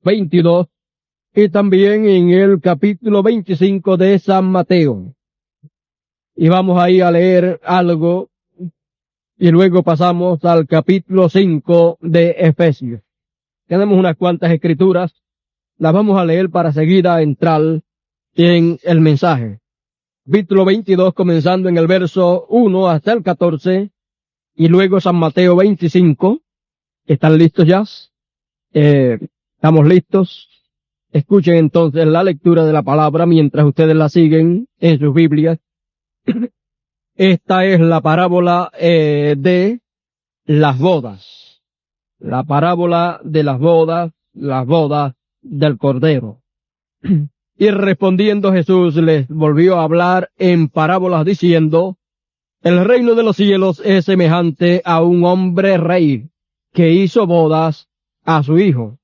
22 y también en el capítulo 25 de San Mateo. Y vamos ahí a leer algo y luego pasamos al capítulo 5 de Efesios. Tenemos unas cuantas escrituras, las vamos a leer para seguida entrar en el mensaje. Capítulo 22 comenzando en el verso 1 hasta el 14 y luego San Mateo 25. ¿Están listos ya? ¿Estamos listos? Escuchen entonces la lectura de la palabra mientras ustedes la siguen en sus Biblias. Esta es la parábola de las bodas. La parábola de las bodas del Cordero. Y respondiendo Jesús les volvió a hablar en parábolas diciendo, el reino de los cielos es semejante a un hombre rey que hizo bodas a su hijo,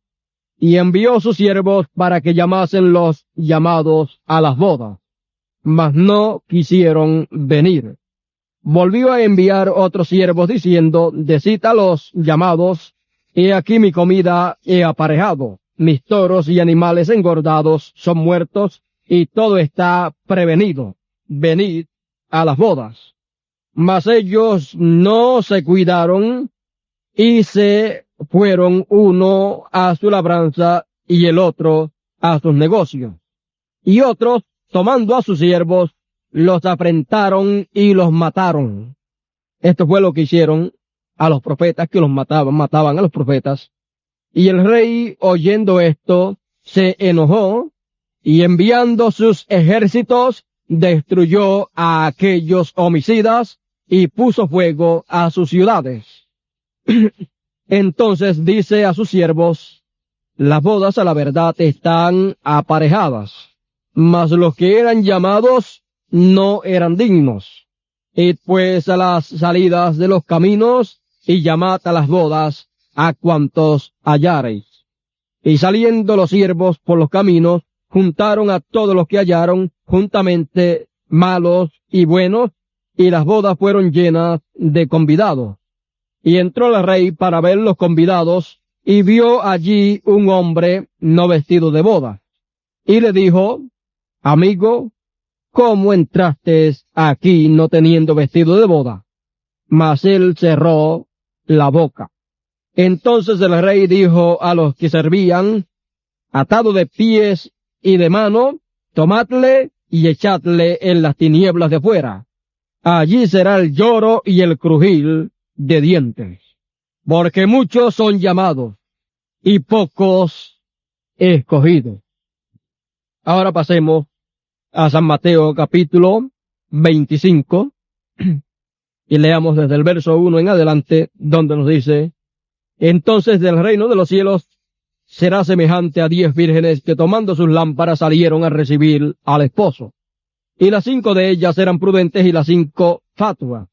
y envió sus siervos para que llamasen los llamados a las bodas, mas no quisieron venir. Volvió a enviar otros siervos diciendo, decid a los llamados, he aquí mi comida he aparejado, mis toros y animales engordados son muertos, y todo está prevenido, venid a las bodas. Mas ellos no se cuidaron, y se fueron uno a su labranza y el otro a sus negocios. Y otros, tomando a sus siervos, los afrentaron y los mataron. Esto fue lo que hicieron a los profetas, que los mataban a los profetas. Y el rey, oyendo esto, se enojó y enviando sus ejércitos, destruyó a aquellos homicidas y puso fuego a sus ciudades. Entonces dice a sus siervos, las bodas a la verdad están aparejadas, mas los que eran llamados no eran dignos. Id pues a las salidas de los caminos y llamad a las bodas a cuantos hallareis. Y saliendo los siervos por los caminos, juntaron a todos los que hallaron, juntamente malos y buenos, y las bodas fueron llenas de convidados. Y entró el rey para ver los convidados, y vio allí un hombre no vestido de boda. Y le dijo, amigo, ¿cómo entraste aquí no teniendo vestido de boda? Mas él cerró la boca. Entonces el rey dijo a los que servían, atado de pies y de mano, tomadle y echadle en las tinieblas de fuera. Allí será el lloro y el crujir de dientes, porque muchos son llamados y pocos escogidos. Ahora pasemos a San Mateo capítulo 25 y leamos desde el verso 1 en adelante, donde nos dice, entonces del reino de los cielos será semejante a 10 vírgenes que tomando sus lámparas salieron a recibir al esposo. Y las 5 de ellas eran prudentes y las 5 fatuas.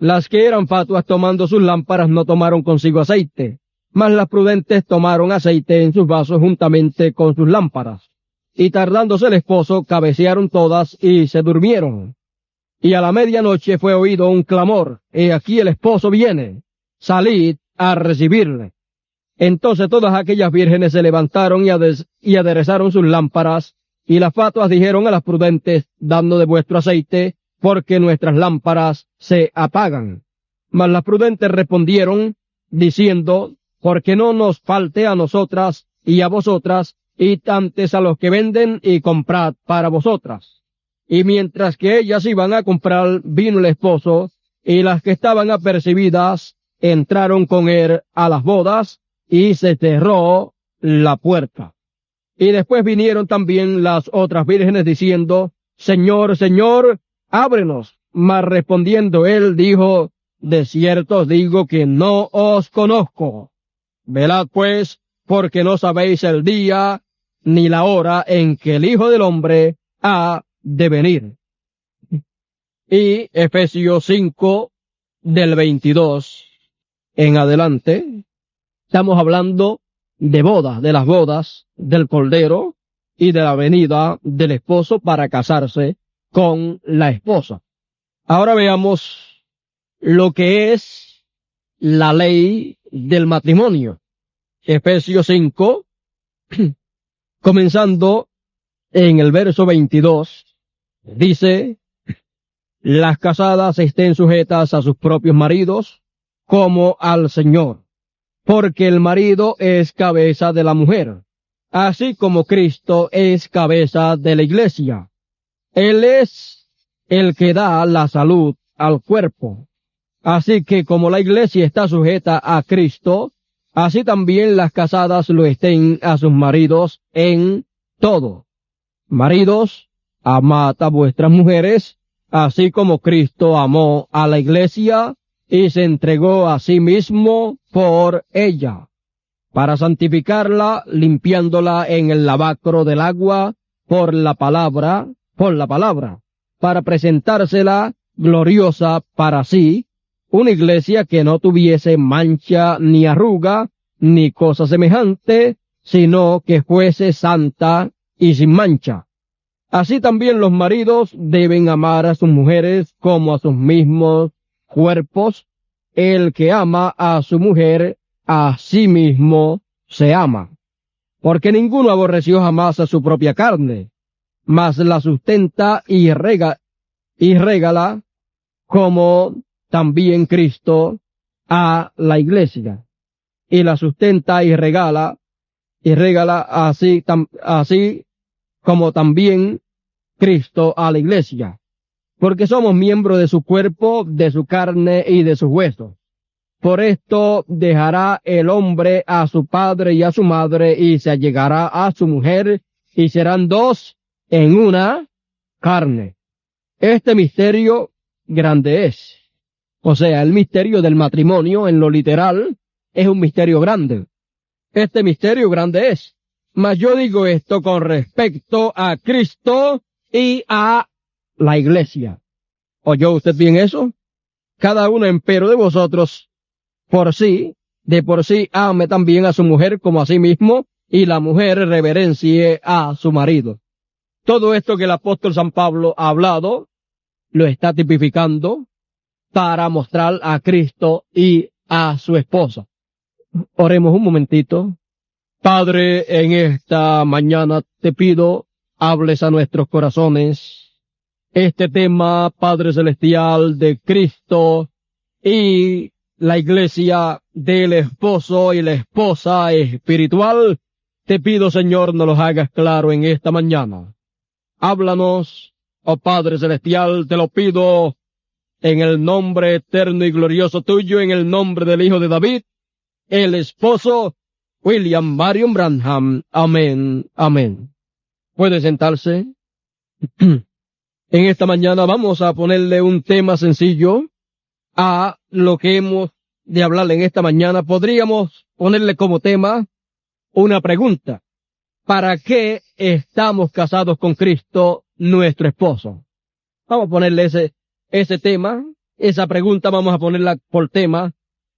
Las que eran fatuas tomando sus lámparas no tomaron consigo aceite, mas las prudentes tomaron aceite en sus vasos juntamente con sus lámparas. Y tardándose el esposo, cabecearon todas y se durmieron. Y a la medianoche fue oído un clamor, he aquí el esposo viene, salid a recibirle. Entonces todas aquellas vírgenes se levantaron y aderezaron sus lámparas, y las fatuas dijeron a las prudentes, dando de vuestro aceite, porque nuestras lámparas se apagan. Mas las prudentes respondieron, diciendo, porque no nos falte a nosotras y a vosotras, id antes a los que venden y comprad para vosotras. Y mientras que ellas iban a comprar, vino el esposo, y las que estaban apercibidas entraron con él a las bodas, y se cerró la puerta. Y después vinieron también las otras vírgenes diciendo, Señor, Señor, ábrenos. Mas respondiendo él dijo, de cierto os digo que no os conozco. Velad pues, porque no sabéis el día ni la hora en que el Hijo del Hombre ha de venir. Y Efesios 5, del 22 en adelante, estamos hablando de bodas, de las bodas del Cordero y de la venida del esposo para casarse con la esposa. Ahora veamos lo que es la ley del matrimonio. Efesios 5, Comenzando en el verso 22, dice: las casadas estén sujetas a sus propios maridos como al Señor, porque el marido es cabeza de la mujer, así como Cristo es cabeza de la iglesia. Él es el que da la salud al cuerpo. Así que como la iglesia está sujeta a Cristo, así también las casadas lo estén a sus maridos en todo. Maridos, amad a vuestras mujeres, así como Cristo amó a la iglesia y se entregó a sí mismo por ella, para santificarla, limpiándola en el lavacro del agua por la palabra, para presentársela gloriosa para sí, una iglesia que no tuviese mancha ni arruga, ni cosa semejante, sino que fuese santa y sin mancha. Así también los maridos deben amar a sus mujeres como a sus mismos cuerpos. El que ama a su mujer, a sí mismo se ama. Porque ninguno aborreció jamás a su propia carne, mas la sustenta y regala, como también Cristo a la iglesia, y la sustenta y regala así como también Cristo a la iglesia, porque somos miembros de su cuerpo, de su carne y de sus huesos. Por esto dejará el hombre a su padre y a su madre, y se allegará a su mujer, y serán dos en una carne. Este misterio grande es. O sea, el misterio del matrimonio en lo literal es un misterio grande. Este misterio grande es. Mas yo digo esto con respecto a Cristo y a la iglesia. ¿Oyó usted bien eso? Cada uno empero de vosotros de por sí ame también a su mujer como a sí mismo, y la mujer reverencie a su marido. Todo esto que el apóstol San Pablo ha hablado, lo está tipificando para mostrar a Cristo y a su esposa. Oremos un momentito. Padre, en esta mañana te pido, hables a nuestros corazones. Este tema, Padre Celestial, de Cristo y la iglesia, del esposo y la esposa espiritual, te pido, Señor, nos los hagas claro en esta mañana. Háblanos, oh Padre Celestial, te lo pido en el nombre eterno y glorioso tuyo, en el nombre del Hijo de David, el esposo William Marion Branham. Amén, amén. ¿Puede sentarse? En esta mañana vamos a ponerle un tema sencillo a lo que hemos de hablar en esta mañana. Podríamos ponerle como tema una pregunta. ¿Para qué estamos casados con Cristo, nuestro esposo? Vamos a ponerle ese tema, esa pregunta vamos a ponerla por tema.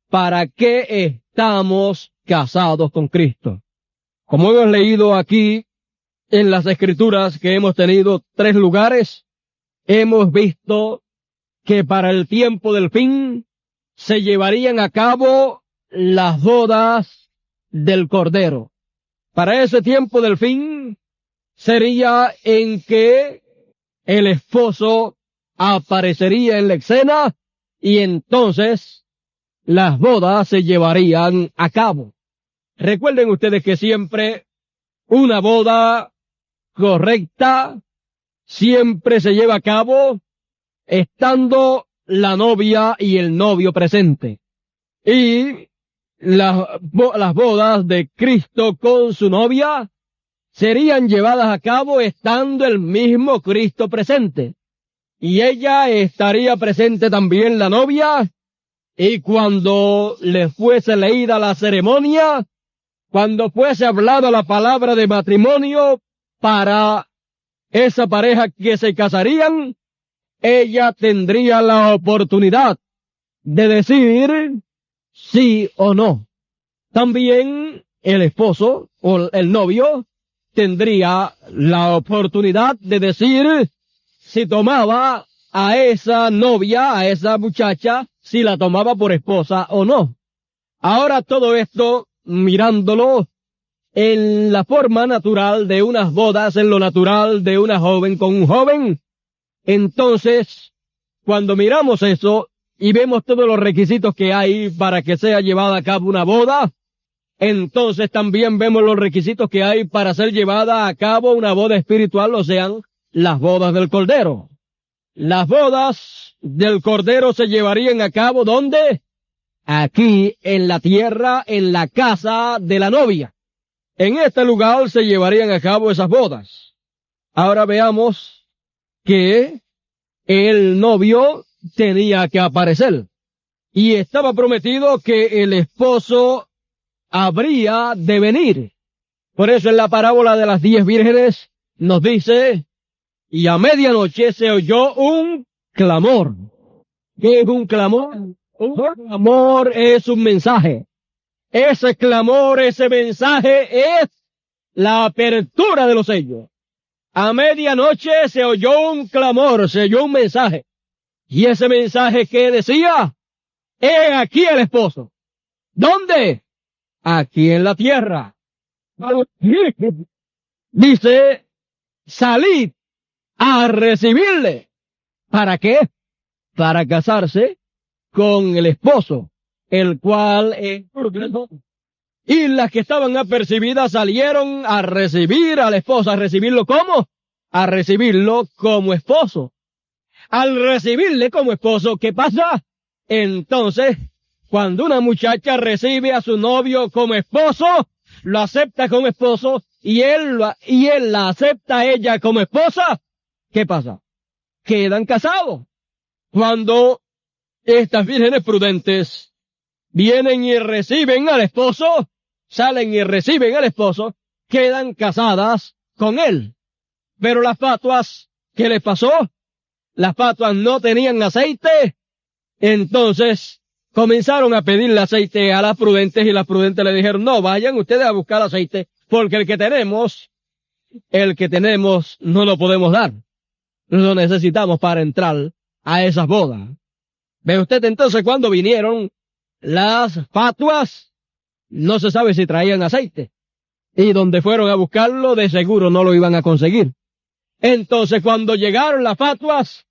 ¿Para qué estamos casados con Cristo? Como hemos leído aquí en las Escrituras, que hemos tenido 3 lugares, hemos visto que para el tiempo del fin se llevarían a cabo las bodas del Cordero. Para ese tiempo del fin sería en que el esposo aparecería en la escena y entonces las bodas se llevarían a cabo. Recuerden ustedes que siempre una boda correcta siempre se lleva a cabo estando la novia y el novio presente. Y las bodas de Cristo con su novia serían llevadas a cabo estando el mismo Cristo presente. Y ella estaría presente también, la novia, y cuando le fuese leída la ceremonia, cuando fuese hablada la palabra de matrimonio para esa pareja que se casarían, ella tendría la oportunidad de decir sí o no. También el esposo o el novio tendría la oportunidad de decir si tomaba a esa novia, a esa muchacha, si la tomaba por esposa o no. Ahora todo esto, mirándolo en la forma natural de unas bodas, en lo natural de una joven con un joven. Entonces, cuando miramos eso y vemos todos los requisitos que hay para que sea llevada a cabo una boda, entonces también vemos los requisitos que hay para ser llevada a cabo una boda espiritual, o sean, las bodas del Cordero. Las bodas del Cordero se llevarían a cabo, ¿dónde? Aquí, en la tierra, en la casa de la novia. En este lugar se llevarían a cabo esas bodas. Ahora veamos que el novio tenía que aparecer. Y estaba prometido que el esposo habría de venir. Por eso en la parábola de las 10 vírgenes nos dice, y a medianoche se oyó un clamor. ¿Qué es un clamor? Un clamor es un mensaje. Ese clamor, ese mensaje es la apertura de los sellos. A medianoche se oyó un clamor, se oyó un mensaje. Y ese mensaje que decía, he aquí el esposo. ¿Dónde? Aquí en la tierra. Dice, salid a recibirle. ¿Para qué? Para casarse con el esposo, el cual es... Y las que estaban apercibidas salieron a recibir al esposo. ¿A recibirlo cómo? A recibirlo como esposo. Al recibirle como esposo, ¿qué pasa? Entonces, cuando una muchacha recibe a su novio como esposo, lo acepta como esposo, y él la acepta a ella como esposa, ¿qué pasa? Quedan casados. Cuando estas vírgenes prudentes vienen y reciben al esposo, salen y reciben al esposo, quedan casadas con él. Pero las fatuas, ¿qué les pasó? Las fatuas no tenían aceite, entonces comenzaron a pedirle aceite a las prudentes y las prudentes le dijeron, no, vayan ustedes a buscar aceite, porque el que tenemos no lo podemos dar. Lo necesitamos para entrar a esas bodas. ¿Ve usted entonces cuando vinieron las fatuas? No se sabe si traían aceite. Y donde fueron a buscarlo, de seguro no lo iban a conseguir. Entonces cuando llegaron las fatuas,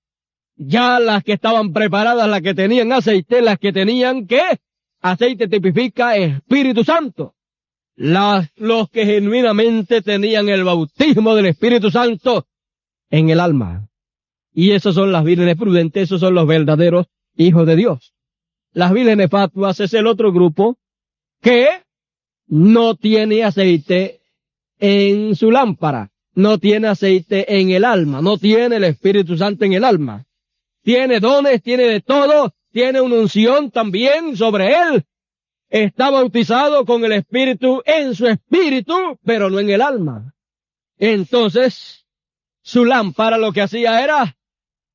ya las que estaban preparadas, las que tenían aceite, las que tenían ¿qué? Aceite tipifica Espíritu Santo. Los que genuinamente tenían el bautismo del Espíritu Santo en el alma. Y esos son las vírgenes prudentes, esos son los verdaderos hijos de Dios. Las vírgenes fatuas es el otro grupo que no tiene aceite en su lámpara, no tiene aceite en el alma, no tiene el Espíritu Santo en el alma. Tiene dones, tiene de todo, tiene una unción también sobre él. Está bautizado con el Espíritu en su espíritu, pero no en el alma. Entonces, su lámpara lo que hacía era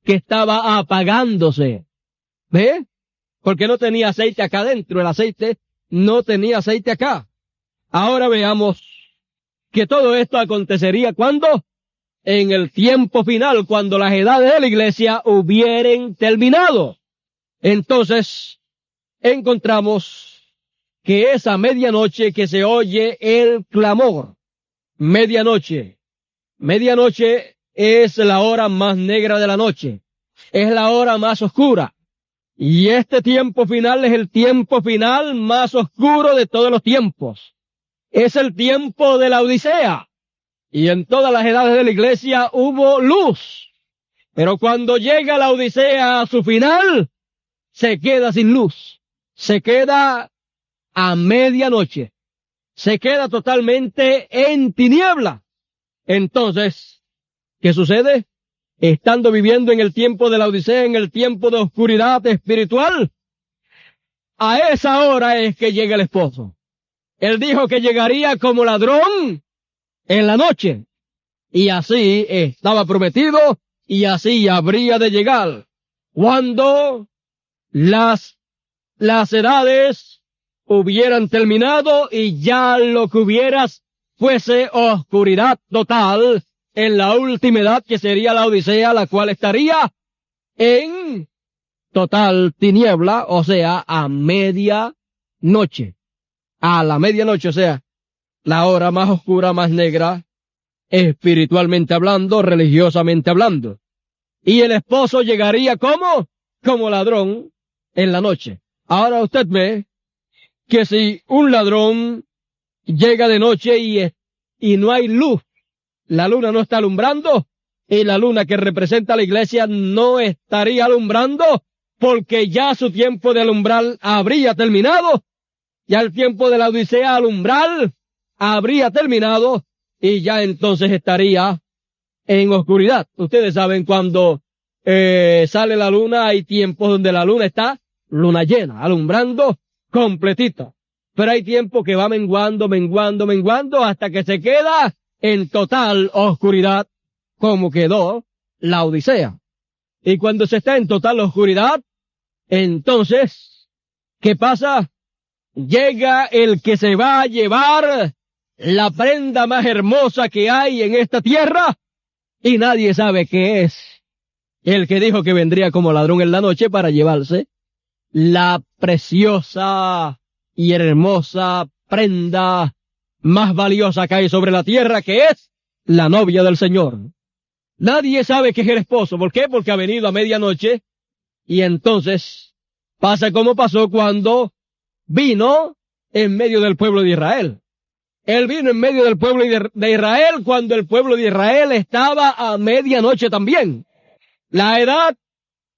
que estaba apagándose. ¿Ve? Porque no tenía aceite acá adentro, el aceite no tenía aceite acá. Ahora veamos que todo esto acontecería ¿cuándo? En el tiempo final, cuando las edades de la iglesia hubieren terminado. Entonces, encontramos que esa medianoche que se oye el clamor, medianoche es la hora más negra de la noche, es la hora más oscura. Y este tiempo final es el tiempo final más oscuro de todos los tiempos. Es el tiempo de la Odisea. Y en todas las edades de la iglesia hubo luz. Pero cuando llega la Odisea a su final, se queda sin luz. Se queda a medianoche. Se queda totalmente en tiniebla. Entonces, ¿qué sucede? Estando viviendo en el tiempo de la Odisea, en el tiempo de oscuridad espiritual, a esa hora es que llega el esposo. Él dijo que llegaría como ladrón en la noche. Y así estaba prometido y así habría de llegar. Cuando las edades hubieran terminado y ya lo que hubieras fuese oscuridad total, en la última edad que sería la Odisea, la cual estaría en total tiniebla, o sea, a media noche. A la medianoche, o sea, la hora más oscura, más negra, espiritualmente hablando, religiosamente hablando. Y el esposo llegaría ¿cómo? Como ladrón en la noche. Ahora usted ve que si un ladrón llega de noche y no hay luz, la luna no está alumbrando, y la luna que representa a la iglesia no estaría alumbrando, porque ya su tiempo de alumbrar habría terminado, ya el tiempo de la Odisea alumbrar habría terminado, y ya entonces estaría en oscuridad. Ustedes saben cuando sale la luna, hay tiempos donde la luna está luna llena, alumbrando completita. Pero hay tiempo que va menguando, menguando, menguando, hasta que se queda en total oscuridad, como quedó la Odisea. Y cuando se está en total oscuridad, entonces, ¿qué pasa? Llega el que se va a llevar la prenda más hermosa que hay en esta tierra, y nadie sabe qué es. El que dijo que vendría como ladrón en la noche para llevarse la preciosa y hermosa prenda más valiosa que hay sobre la tierra, que es la novia del Señor. Nadie sabe que es el esposo. ¿Por qué? Porque ha venido a medianoche, y entonces pasa como pasó cuando vino en medio del pueblo de Israel. Él vino en medio del pueblo de Israel cuando el pueblo de Israel estaba a medianoche también. La edad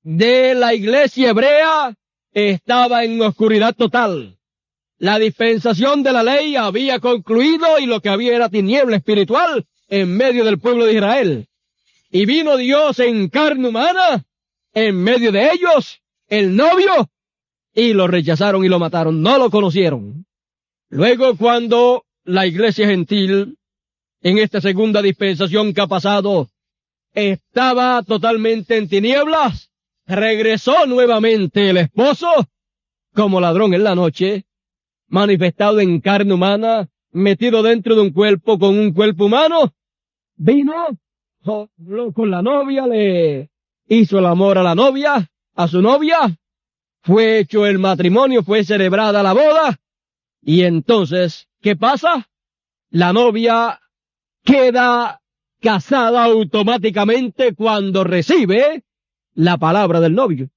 de la iglesia hebrea estaba en oscuridad total. La dispensación de la ley había concluido y lo que había era tiniebla espiritual en medio del pueblo de Israel. Y vino Dios en carne humana en medio de ellos, el novio, y lo rechazaron y lo mataron, no lo conocieron. Luego, cuando la iglesia gentil, en esta segunda dispensación que ha pasado, estaba totalmente en tinieblas, regresó nuevamente el esposo como ladrón en la noche, manifestado en carne humana, metido dentro de un cuerpo con un cuerpo humano, vino, habló con la novia, le hizo el amor a la novia, a su novia, fue hecho el matrimonio, fue celebrada la boda, y entonces, ¿qué pasa? La novia queda casada automáticamente cuando recibe la palabra del novio.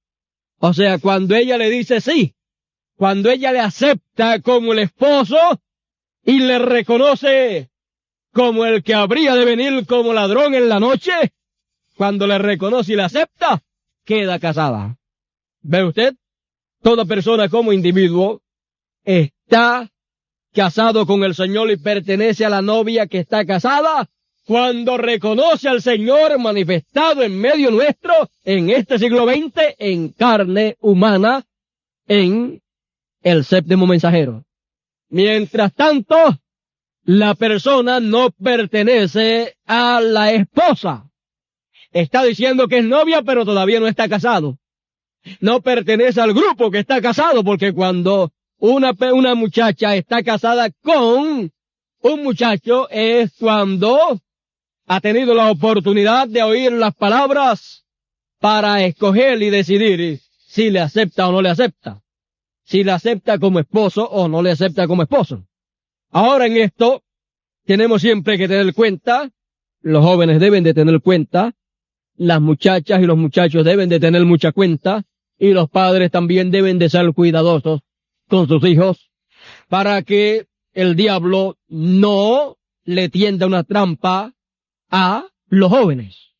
O sea, cuando ella le dice sí, cuando ella le acepta como el esposo y le reconoce como el que habría de venir como ladrón en la noche, cuando le reconoce y le acepta, queda casada. ¿Ve usted? Toda persona como individuo está casado con el Señor y pertenece a la novia que está casada cuando reconoce al Señor manifestado en medio nuestro en este siglo XX en carne humana en el séptimo mensajero. Mientras tanto, la persona no pertenece a la esposa. Está diciendo que es novia, pero todavía no está casado. No pertenece al grupo que está casado, porque cuando una muchacha está casada con un muchacho es cuando ha tenido la oportunidad de oír las palabras para escoger y decidir si le acepta o no le acepta. Si le acepta como esposo o no le acepta como esposo. Ahora en esto tenemos siempre que tener cuenta, los jóvenes deben de tener cuenta, las muchachas y los muchachos deben de tener mucha cuenta, y los padres también deben de ser cuidadosos con sus hijos, para que el diablo no le tienda una trampa a los jóvenes.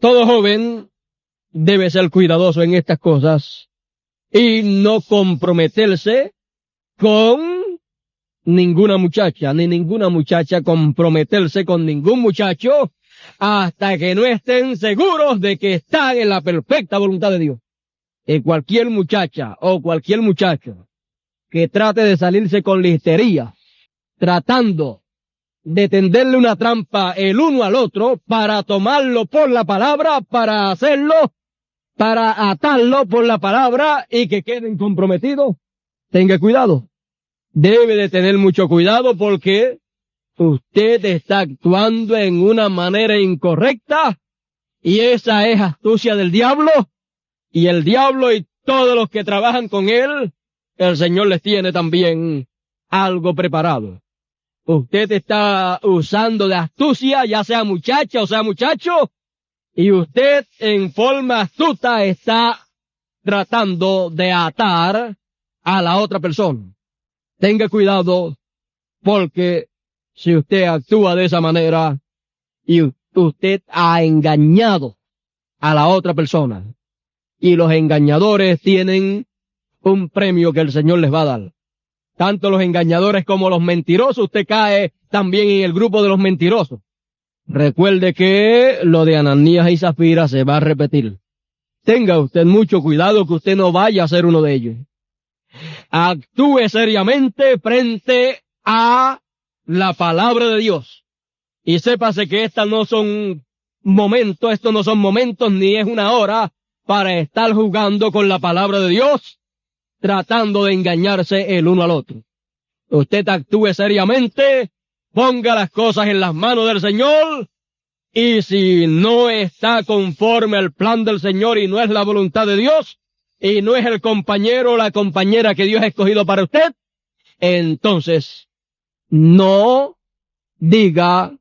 Todo joven debe ser cuidadoso en estas cosas y no comprometerse con ninguna muchacha, ni ninguna muchacha comprometerse con ningún muchacho hasta que no estén seguros de que están en la perfecta voluntad de Dios. Y cualquier muchacha o cualquier muchacho que trate de salirse con listería, tratando de tenderle una trampa el uno al otro para tomarlo por la palabra, para hacerlo, para atarlo por la palabra y que queden comprometidos, tenga cuidado. Debe de tener mucho cuidado porque usted está actuando en una manera incorrecta y esa es astucia del diablo, y el diablo y todos los que trabajan con él, el Señor les tiene también algo preparado. usted está usando de astucia, ya sea muchacha o sea muchacho, y usted en forma astuta está tratando de atar a la otra persona. Tenga cuidado, porque si usted actúa de esa manera y usted ha engañado a la otra persona, y los engañadores tienen un premio que el Señor les va a dar. Tanto los engañadores como los mentirosos, usted cae también en el grupo de los mentirosos. Recuerde que lo de Ananías y Zafira se va a repetir. Tenga usted mucho cuidado que usted no vaya a ser uno de ellos. Actúe seriamente frente a la palabra de Dios. Y sépase que estos no son momentos ni es una hora para estar jugando con la palabra de Dios, tratando de engañarse el uno al otro. Usted actúe seriamente, ponga las cosas en las manos del Señor, y si no está conforme al plan del Señor y no es la voluntad de Dios, y no es el compañero o la compañera que Dios ha escogido para usted, entonces no diga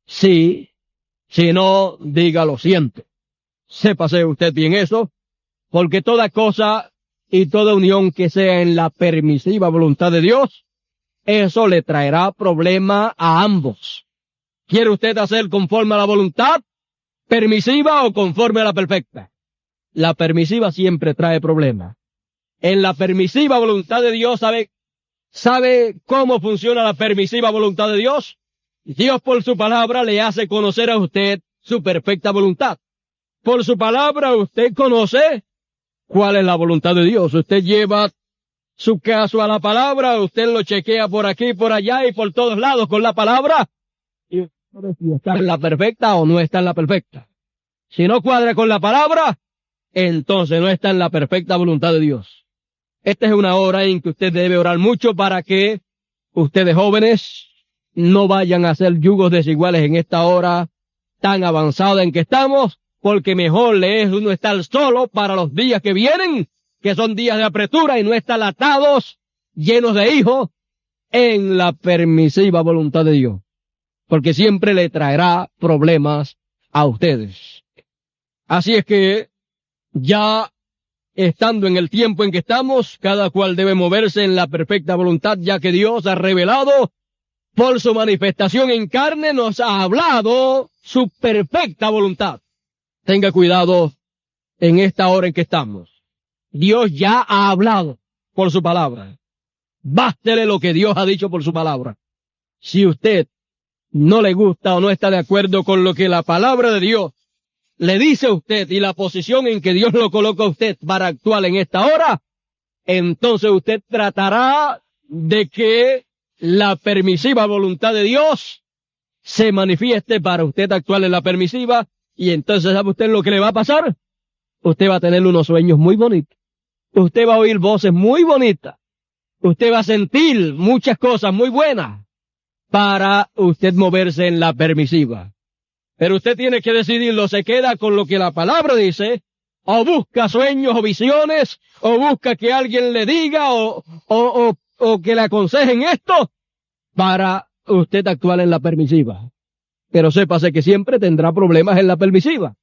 sí, sino diga lo siento. Sépase usted bien eso, porque toda cosa y toda unión que sea en la permisiva voluntad de Dios, eso le traerá problema a ambos. ¿Quiere usted hacer conforme a la voluntad permisiva o conforme a la perfecta? La permisiva siempre trae problemas. En la permisiva voluntad de Dios, ¿sabe cómo funciona la permisiva voluntad de Dios? Dios por su palabra le hace conocer a usted su perfecta voluntad. Por su palabra usted conoce cuál es la voluntad de Dios. Usted lleva su caso a la palabra, usted lo chequea por aquí, por allá y por todos lados con la palabra, y si está en la perfecta o no está en la perfecta. Si no cuadra con la palabra, entonces no está en la perfecta voluntad de Dios. Esta es una hora en que usted debe orar mucho para que ustedes jóvenes no vayan a hacer yugos desiguales en esta hora tan avanzada en que estamos, porque mejor le es uno estar solo para los días que vienen, que son días de apretura, y no estar atados, llenos de hijos, en la permisiva voluntad de Dios, porque siempre le traerá problemas a ustedes. Así es que, ya estando en el tiempo en que estamos, cada cual debe moverse en la perfecta voluntad, ya que Dios ha revelado, por su manifestación en carne, nos ha hablado su perfecta voluntad. Tenga cuidado en esta hora en que estamos. Dios ya ha hablado por su palabra. Bástele lo que Dios ha dicho por su palabra. Si usted no le gusta o no está de acuerdo con lo que la palabra de Dios le dice a usted y la posición en que Dios lo coloca a usted para actuar en esta hora, entonces usted tratará de que la permisiva voluntad de Dios se manifieste para usted actuar en la permisiva, y entonces ¿sabe usted lo que le va a pasar? Usted va a tener unos sueños muy bonitos. Usted va a oír voces muy bonitas. Usted va a sentir muchas cosas muy buenas para usted moverse en la permisiva. Pero usted tiene que decidirlo, se queda con lo que la palabra dice, o busca sueños o visiones, o busca que alguien le diga o que le aconsejen esto para usted actuar en la permisiva. Pero sépase que siempre tendrá problemas en la permisiva.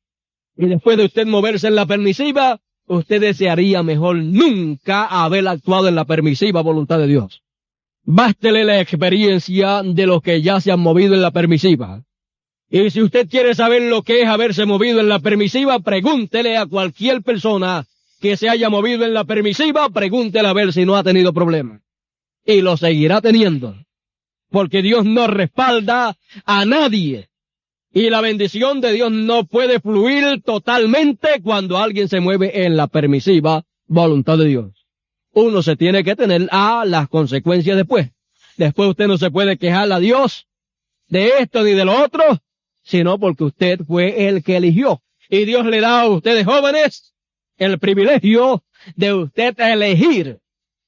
Y después de usted moverse en la permisiva, usted desearía mejor nunca haber actuado en la permisiva voluntad de Dios. Bástele la experiencia de los que ya se han movido en la permisiva. Y si usted quiere saber lo que es haberse movido en la permisiva, pregúntele a cualquier persona que se haya movido en la permisiva, pregúntele a ver si no ha tenido problemas. Y lo seguirá teniendo. Porque Dios no respalda a nadie. Y la bendición de Dios no puede fluir totalmente cuando alguien se mueve en la permisiva voluntad de Dios. Uno se tiene que tener a las consecuencias después. Después usted no se puede quejar a Dios de esto ni de lo otro, sino porque usted fue el que eligió. Y Dios le da a ustedes jóvenes el privilegio de usted elegir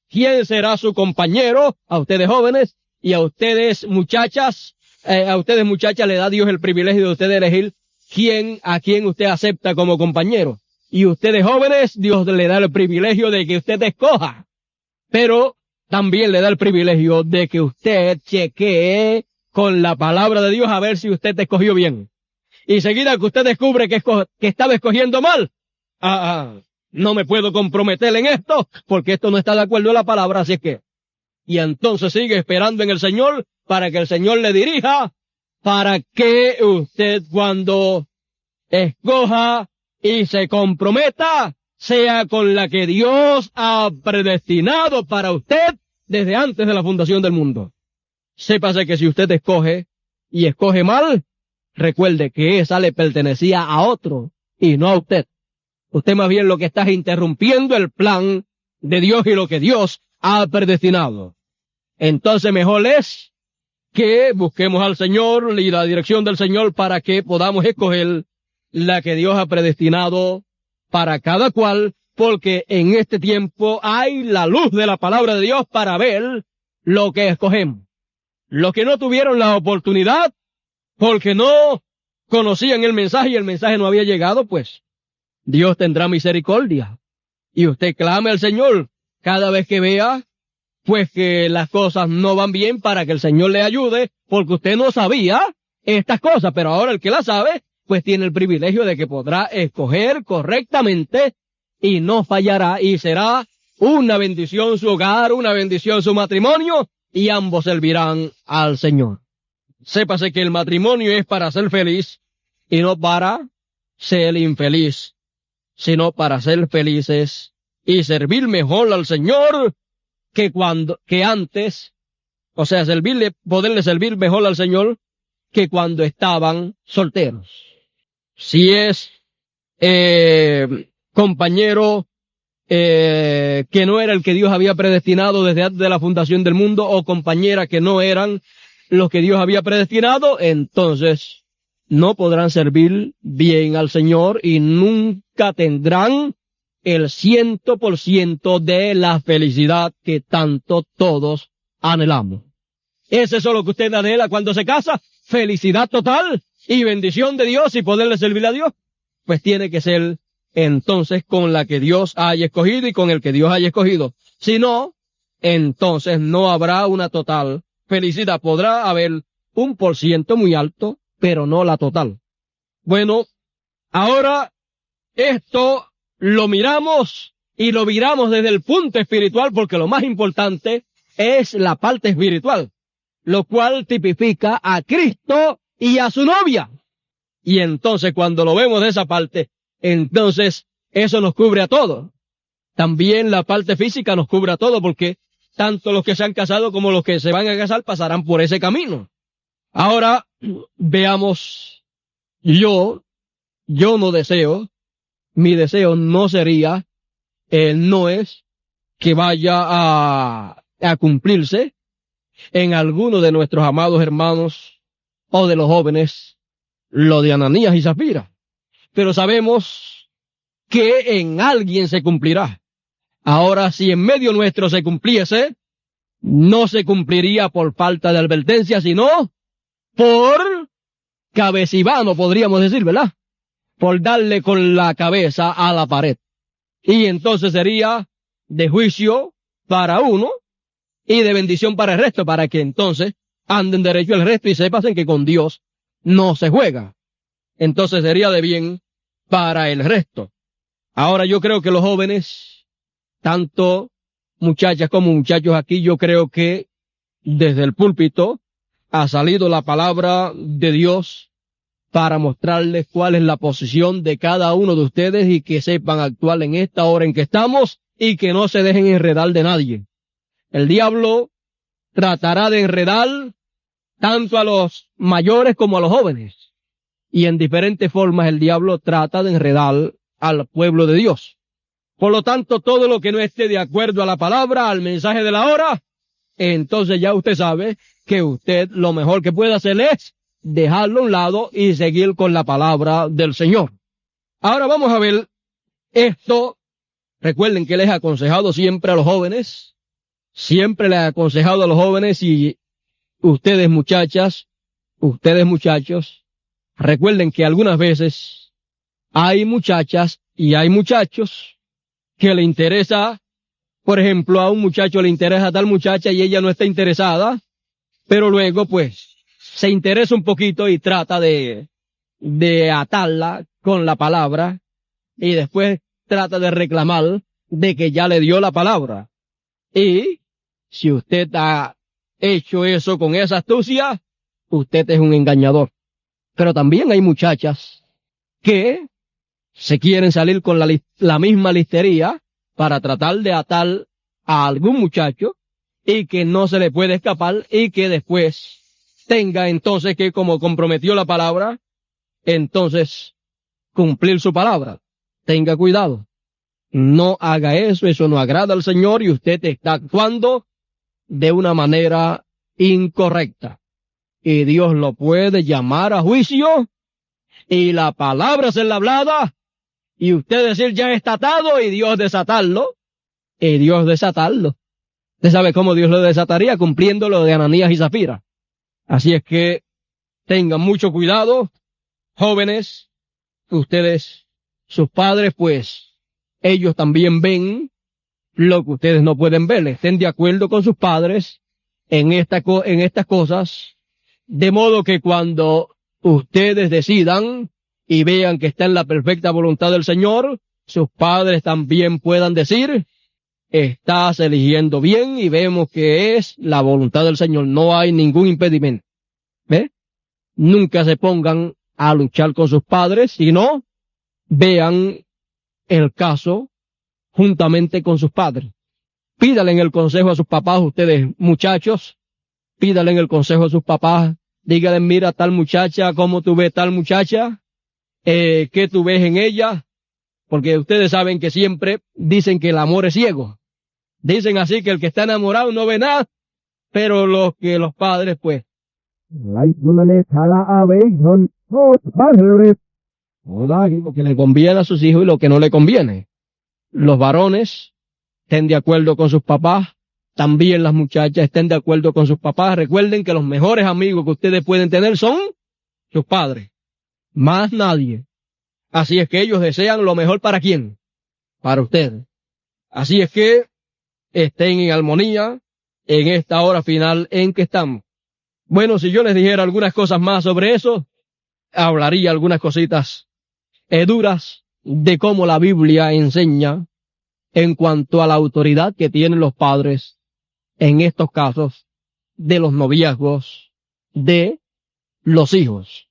quién será su compañero, a ustedes jóvenes, y a ustedes muchachas le da Dios el privilegio de usted elegir a quién usted acepta como compañero. Y ustedes jóvenes, Dios le da el privilegio de que usted escoja. Pero también le da el privilegio de que usted chequee con la palabra de Dios a ver si usted escogió bien. Y seguida que usted descubre que estaba escogiendo mal, no me puedo comprometer en esto, porque esto no está de acuerdo a la palabra, así es que, y entonces sigue esperando en el Señor para que el Señor le dirija, para que usted cuando escoja y se comprometa, sea con la que Dios ha predestinado para usted desde antes de la fundación del mundo. Sépase que si usted escoge y escoge mal, recuerde que esa le pertenecía a otro y no a usted. Usted más bien lo que está es interrumpiendo el plan de Dios y lo que Dios ha predestinado. Entonces mejor es que busquemos al Señor y la dirección del Señor para que podamos escoger la que Dios ha predestinado para cada cual, porque en este tiempo hay la luz de la palabra de Dios para ver lo que escogemos. Los que no tuvieron la oportunidad, porque no conocían el mensaje y el mensaje no había llegado, pues Dios tendrá misericordia. Y usted clame al Señor cada vez que vea, pues que las cosas no van bien para que el Señor le ayude, porque usted no sabía estas cosas, pero ahora el que las sabe, pues tiene el privilegio de que podrá escoger correctamente y no fallará y será una bendición su hogar, una bendición su matrimonio y ambos servirán al Señor. Sépase que el matrimonio es para ser feliz y no para ser infeliz, sino para ser felices y servir mejor al Señor que antes, o sea, poderle servir mejor al Señor que cuando estaban solteros. Si es compañero que no era el que Dios había predestinado desde antes de la fundación del mundo, o compañera que no eran los que Dios había predestinado, entonces no podrán servir bien al Señor y nunca tendrán el 100% de la felicidad que tanto todos anhelamos. ¿Es eso lo que usted anhela cuando se casa? Felicidad total y bendición de Dios y poderle servir a Dios. Pues tiene que ser entonces con la que Dios haya escogido y con el que Dios haya escogido. Si no, entonces no habrá una total felicidad. Podrá haber un % muy alto, pero no la total. Bueno, ahora esto lo miramos y lo viramos desde el punto espiritual, porque lo más importante es la parte espiritual, lo cual tipifica a Cristo y a su novia. Y entonces cuando lo vemos de esa parte, entonces eso nos cubre a todos. También la parte física nos cubre a todos, porque tanto los que se han casado como los que se van a casar pasarán por ese camino. Ahora veamos, yo no deseo, mi deseo no sería, no es que vaya a cumplirse en alguno de nuestros amados hermanos o de los jóvenes lo de Ananías y Zafira. Pero sabemos que en alguien se cumplirá. Ahora, si en medio nuestro se cumpliese, no se cumpliría por falta de advertencia, sino por cabecibano, podríamos decir, ¿verdad? Por darle con la cabeza a la pared. Y entonces sería de juicio para uno y de bendición para el resto, para que entonces anden derecho el resto y sepan que con Dios no se juega. Entonces sería de bien para el resto. Ahora yo creo que los jóvenes, tanto muchachas como muchachos aquí, yo creo que desde el púlpito ha salido la palabra de Dios para mostrarles cuál es la posición de cada uno de ustedes y que sepan actuar en esta hora en que estamos y que no se dejen enredar de nadie. El diablo tratará de enredar tanto a los mayores como a los jóvenes. Y en diferentes formas el diablo trata de enredar al pueblo de Dios. Por lo tanto, todo lo que no esté de acuerdo a la palabra, al mensaje de la hora, entonces ya usted sabe que usted lo mejor que puede hacer es dejarlo a un lado y seguir con la palabra del Señor. Ahora vamos a ver esto. Recuerden que les he aconsejado siempre a los jóvenes, siempre les he aconsejado a los jóvenes, y ustedes muchachas, ustedes muchachos, recuerden que algunas veces hay muchachas y hay muchachos que le interesa Por ejemplo, a un muchacho le interesa a tal muchacha y ella no está interesada, pero luego pues se interesa un poquito y trata de atarla con la palabra y después trata de reclamar de que ya le dio la palabra. Y si usted ha hecho eso con esa astucia, usted es un engañador. Pero también hay muchachas que se quieren salir con la misma listería para tratar de atar a algún muchacho y que no se le puede escapar y que después tenga entonces que, como comprometió la palabra, entonces cumplir su palabra. Tenga cuidado. No haga eso, eso no agrada al Señor y usted está actuando de una manera incorrecta. Y Dios lo puede llamar a juicio y la palabra ser la hablada y usted decir ya está atado y Dios desatarlo. Y Dios desatarlo. Usted sabe cómo Dios lo desataría, cumpliendo lo de Ananías y Zafira. Así es que tengan mucho cuidado, jóvenes, ustedes, sus padres, pues ellos también ven lo que ustedes no pueden ver. Estén de acuerdo con sus padres en estas cosas, de modo que cuando ustedes decidan y vean que está en la perfecta voluntad del Señor, sus padres también puedan decir, estás eligiendo bien y vemos que es la voluntad del Señor. No hay ningún impedimento. ¿Ve? Nunca se pongan a luchar con sus padres, sino vean el caso juntamente con sus padres. Pídale en el consejo a sus papás, ustedes muchachos, pídale en el consejo a sus papás, dígale, mira tal muchacha, cómo tú ves tal muchacha, qué tú ves en ella, porque ustedes saben que siempre dicen que el amor es ciego. Dicen así que el que está enamorado no ve nada, pero los padres pues, lo que le conviene a sus hijos y lo que no le conviene. Los varones estén de acuerdo con sus papás, también las muchachas estén de acuerdo con sus papás. Recuerden que los mejores amigos que ustedes pueden tener son sus padres, más nadie. Así es que ellos desean lo mejor para quién, para ustedes. Así es que estén en armonía en esta hora final en que estamos. Bueno, si yo les dijera algunas cosas más sobre eso, hablaría algunas cositas duras de cómo la Biblia enseña en cuanto a la autoridad que tienen los padres en estos casos de los noviazgos de los hijos.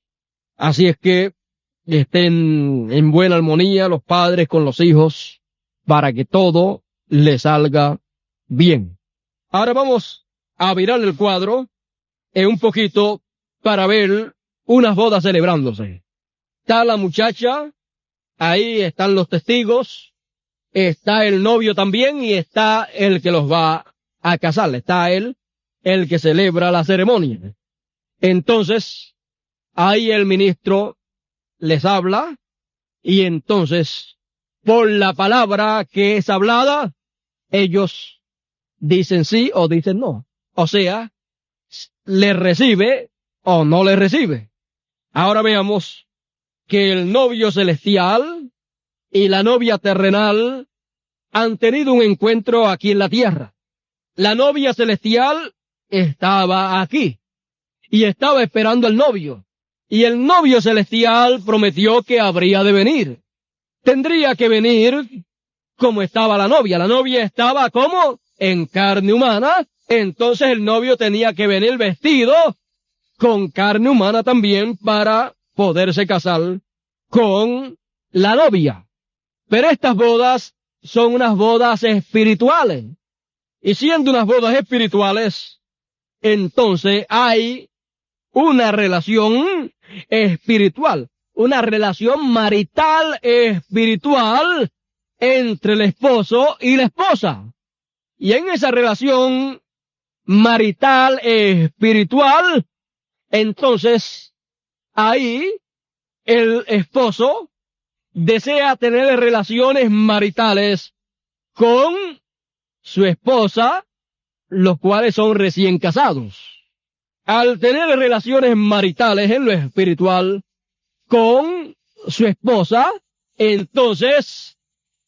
Así es que estén en buena armonía los padres con los hijos para que todo les salga bien. Ahora vamos a virar el cuadro un poquito para ver unas bodas celebrándose. Está la muchacha, ahí están los testigos, está el novio también y está el que los va a casar, está él, el que celebra la ceremonia. Entonces, ahí el ministro les habla y entonces, por la palabra que es hablada, ellos dicen sí o dicen no. O sea, le recibe o no le recibe. Ahora veamos que el novio celestial y la novia terrenal han tenido un encuentro aquí en la tierra. La novia celestial estaba aquí y estaba esperando al novio. Y el novio celestial prometió que habría de venir. Tendría que venir como estaba la novia. La novia estaba como en carne humana. Entonces el novio tenía que venir vestido con carne humana también para poderse casar con la novia. Pero estas bodas son unas bodas espirituales. Y siendo unas bodas espirituales, entonces hay una relación espiritual, una relación marital espiritual entre el esposo y la esposa. Y en esa relación marital espiritual, entonces ahí el esposo desea tener relaciones maritales con su esposa, los cuales son recién casados. Al tener relaciones maritales en lo espiritual con su esposa, entonces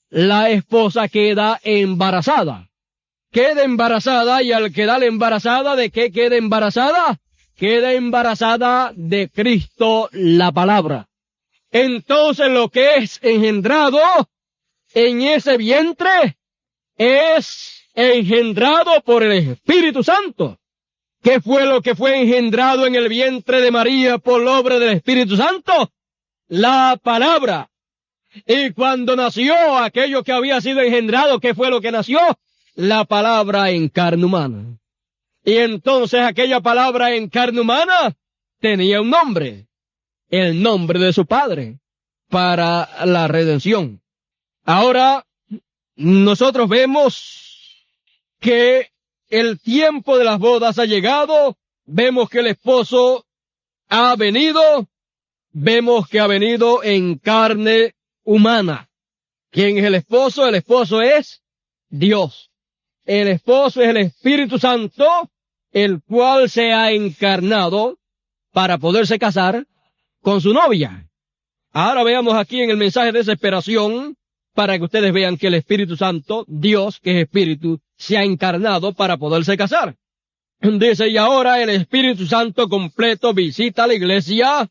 la esposa queda embarazada. queda embarazada, y al quedar embarazada, ¿de qué queda embarazada? Queda embarazada de Cristo, la palabra. Entonces lo que es engendrado en ese vientre es engendrado por el Espíritu Santo. ¿Qué fue lo que fue engendrado en el vientre de María por la obra del Espíritu Santo? La palabra. Y cuando nació aquello que había sido engendrado, ¿qué fue lo que nació? La palabra en carne humana. Y entonces aquella palabra en carne humana tenía un nombre, el nombre de su Padre, para la redención. Ahora, nosotros vemos que el tiempo de las bodas ha llegado, vemos que el esposo ha venido, vemos que ha venido en carne humana. ¿Quién es el esposo? El esposo es Dios. El esposo es el Espíritu Santo, el cual se ha encarnado para poderse casar con su novia. Ahora veamos aquí en el mensaje de desesperación, para que ustedes vean que el Espíritu Santo, Dios, que es Espíritu, se ha encarnado para poderse casar. Dice, y ahora el Espíritu Santo completo visita a la iglesia,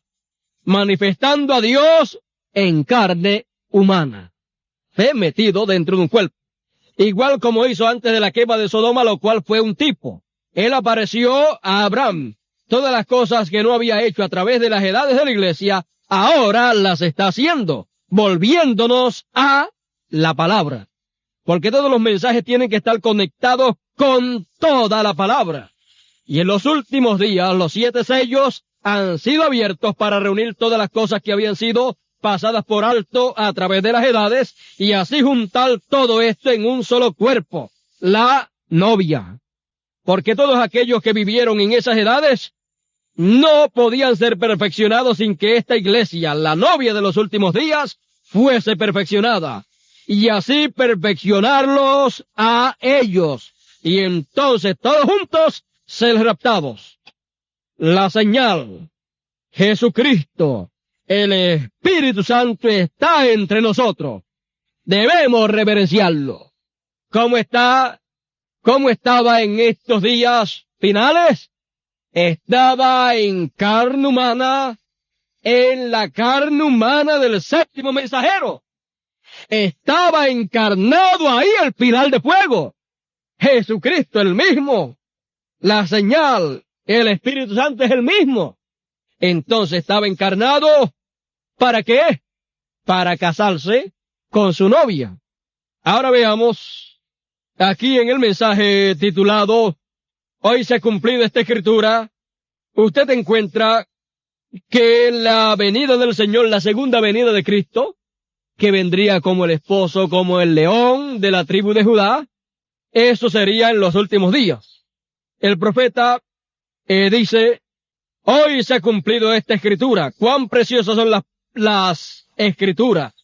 manifestando a Dios en carne humana. Fue metido dentro de un cuerpo. Igual como hizo antes de la quema de Sodoma, lo cual fue un tipo. Él apareció a Abraham. Todas las cosas que no había hecho a través de las edades de la iglesia, ahora las está haciendo, volviéndonos a la palabra. Porque todos los mensajes tienen que estar conectados con toda la palabra. Y en los últimos días, los 7 sellos han sido abiertos para reunir todas las cosas que habían sido pasadas por alto a través de las edades, y así juntar todo esto en un solo cuerpo, la novia. Porque todos aquellos que vivieron en esas edades no podían ser perfeccionados sin que esta iglesia, la novia de los últimos días, fuese perfeccionada, y así perfeccionarlos a ellos, y entonces todos juntos ser raptados. La señal, Jesucristo, el Espíritu Santo está entre nosotros. Debemos reverenciarlo. ¿Cómo estaba en estos días finales? Estaba en carne humana, en la carne humana del séptimo mensajero. Estaba encarnado ahí el pilar de fuego. Jesucristo el mismo. La señal, el Espíritu Santo es el mismo. Entonces estaba encarnado, ¿para qué? Para casarse con su novia. Ahora veamos, aquí en el mensaje titulado Hoy se ha cumplido esta escritura, usted encuentra que la venida del Señor, la segunda venida de Cristo, que vendría como el esposo, como el león de la tribu de Judá, eso sería en los últimos días. El profeta dice, hoy se ha cumplido esta escritura. Cuán preciosas son las escrituras.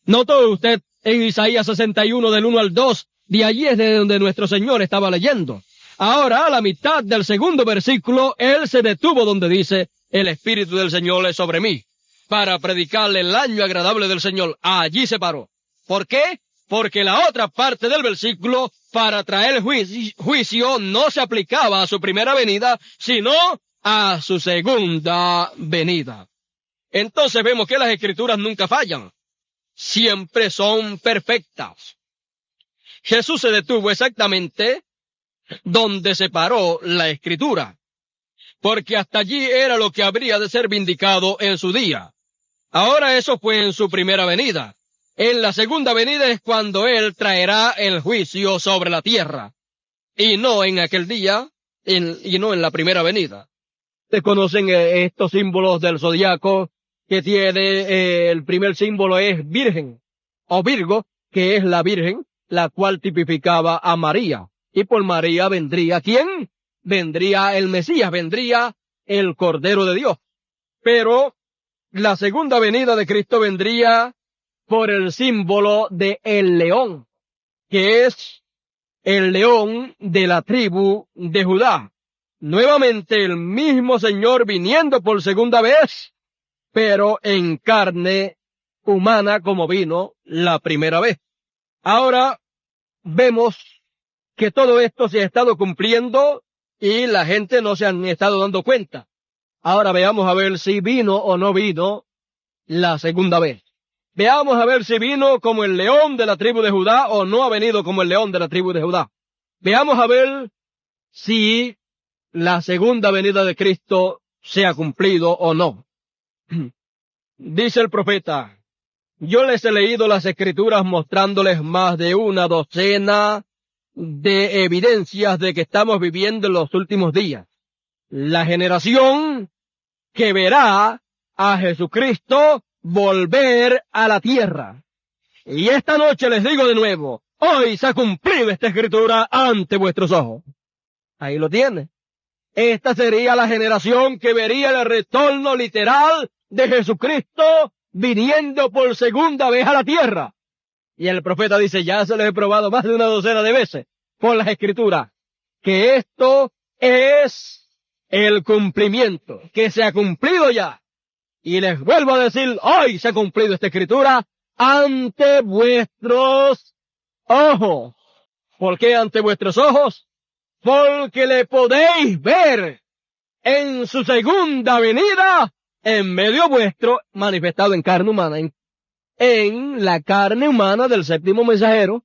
Notó usted en Isaías 61 del 1 al 2, de allí es de donde nuestro Señor estaba leyendo. Ahora, a la mitad del segundo versículo, él se detuvo donde dice, el Espíritu del Señor es sobre mí, para predicarle el año agradable del Señor. Allí se paró. ¿Por qué? Porque la otra parte del versículo, para traer juicio, no se aplicaba a su primera venida, sino a su segunda venida. Entonces vemos que las escrituras nunca fallan. Siempre son perfectas. Jesús se detuvo exactamente donde se paró la escritura, porque hasta allí era lo que habría de ser vindicado en su día. Ahora eso fue en su primera venida. En la segunda venida es cuando Él traerá el juicio sobre la tierra, y no en aquel día, y no en la primera venida. Ustedes conocen estos símbolos del zodiaco, que tiene, el primer símbolo es Virgen, o Virgo, que es la Virgen, la cual tipificaba a María. Y por María vendría, ¿quién? Vendría el Mesías, vendría el Cordero de Dios. Pero la segunda venida de Cristo vendría por el símbolo de el león, que es el león de la tribu de Judá. Nuevamente el mismo Señor viniendo por segunda vez, pero en carne humana como vino la primera vez. Ahora vemos que todo esto se ha estado cumpliendo y la gente no se han estado dando cuenta. Ahora veamos a ver si vino o no vino la segunda vez. Veamos a ver si vino como el león de la tribu de Judá o no ha venido como el león de la tribu de Judá. Veamos a ver si la segunda venida de Cristo se ha cumplido o no. Dice el profeta: yo les he leído las Escrituras mostrándoles más de una docena de evidencias de que estamos viviendo en los últimos días. La generación que verá a Jesucristo volver a la tierra. Y esta noche les digo de nuevo, hoy se ha cumplido esta Escritura ante vuestros ojos. Ahí lo tiene. Esta sería la generación que vería el retorno literal de Jesucristo viniendo por segunda vez a la tierra. Y el profeta dice, ya se les he probado más de una docena de veces por las Escrituras, que esto es el cumplimiento, que se ha cumplido ya. Y les vuelvo a decir, hoy se ha cumplido esta Escritura ante vuestros ojos. ¿Por qué ante vuestros ojos? Porque le podéis ver en su segunda venida en medio vuestro, manifestado en carne humana, en la carne humana del séptimo mensajero,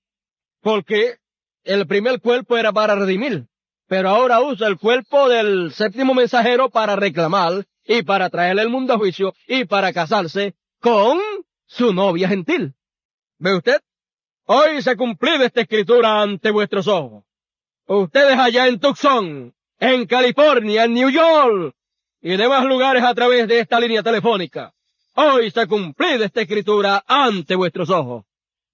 porque el primer cuerpo era para redimir, pero ahora usa el cuerpo del séptimo mensajero para reclamar y para traerle el mundo a juicio y para casarse con su novia gentil. ¿Ve usted? Hoy se ha cumplido esta Escritura ante vuestros ojos. Ustedes allá en Tucson, en California, en New York y demás lugares a través de esta línea telefónica. Hoy se ha cumplido esta Escritura ante vuestros ojos.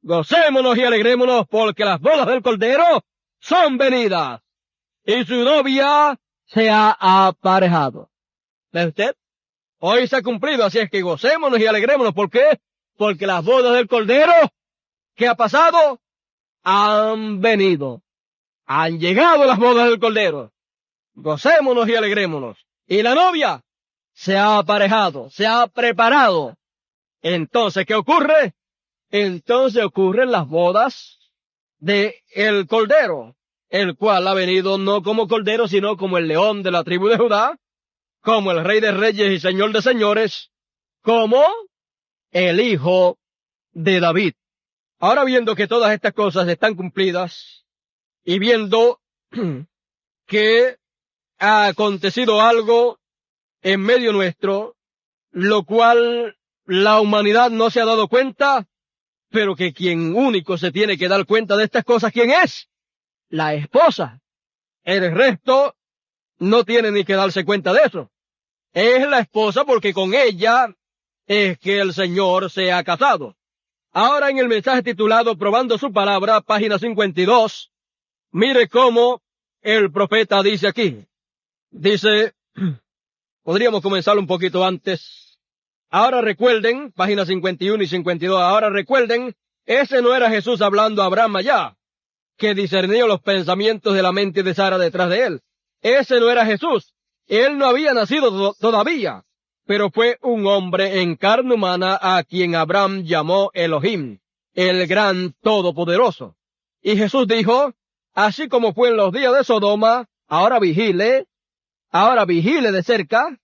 Gocémonos y alegrémonos porque las bodas del Cordero son venidas y su novia se ha aparejado. ¿Ve usted? Hoy se ha cumplido, así es que gocémonos y alegrémonos. ¿Por qué? Porque las bodas del Cordero, ¿qué ha pasado? Han venido. Han llegado las bodas del Cordero. Gocémonos y alegrémonos. Y la novia se ha aparejado, se ha preparado. Entonces, ¿qué ocurre? Entonces ocurren las bodas de el Cordero, el cual ha venido no como Cordero, sino como el león de la tribu de Judá, como el Rey de Reyes y Señor de Señores, como el Hijo de David. Ahora, viendo que todas estas cosas están cumplidas y viendo que ha acontecido algo en medio nuestro, lo cual la humanidad no se ha dado cuenta, pero que quien único se tiene que dar cuenta de estas cosas, ¿quién es? La esposa. El resto no tiene ni que darse cuenta de eso. Es la esposa porque con ella es que el Señor se ha casado. Ahora en el mensaje titulado Probando su Palabra, página 52, mire cómo el profeta dice aquí. Dice, podríamos comenzar un poquito antes. Ahora recuerden, página 51 y 52, ahora recuerden, ese no era Jesús hablando a Abraham allá, que discernió los pensamientos de la mente de Sara detrás de él. Ese no era Jesús. Él no había nacido todavía, pero fue un hombre en carne humana a quien Abraham llamó Elohim, el gran todopoderoso. Y Jesús dijo, así como fue en los días de Sodoma, ahora vigile de cerca,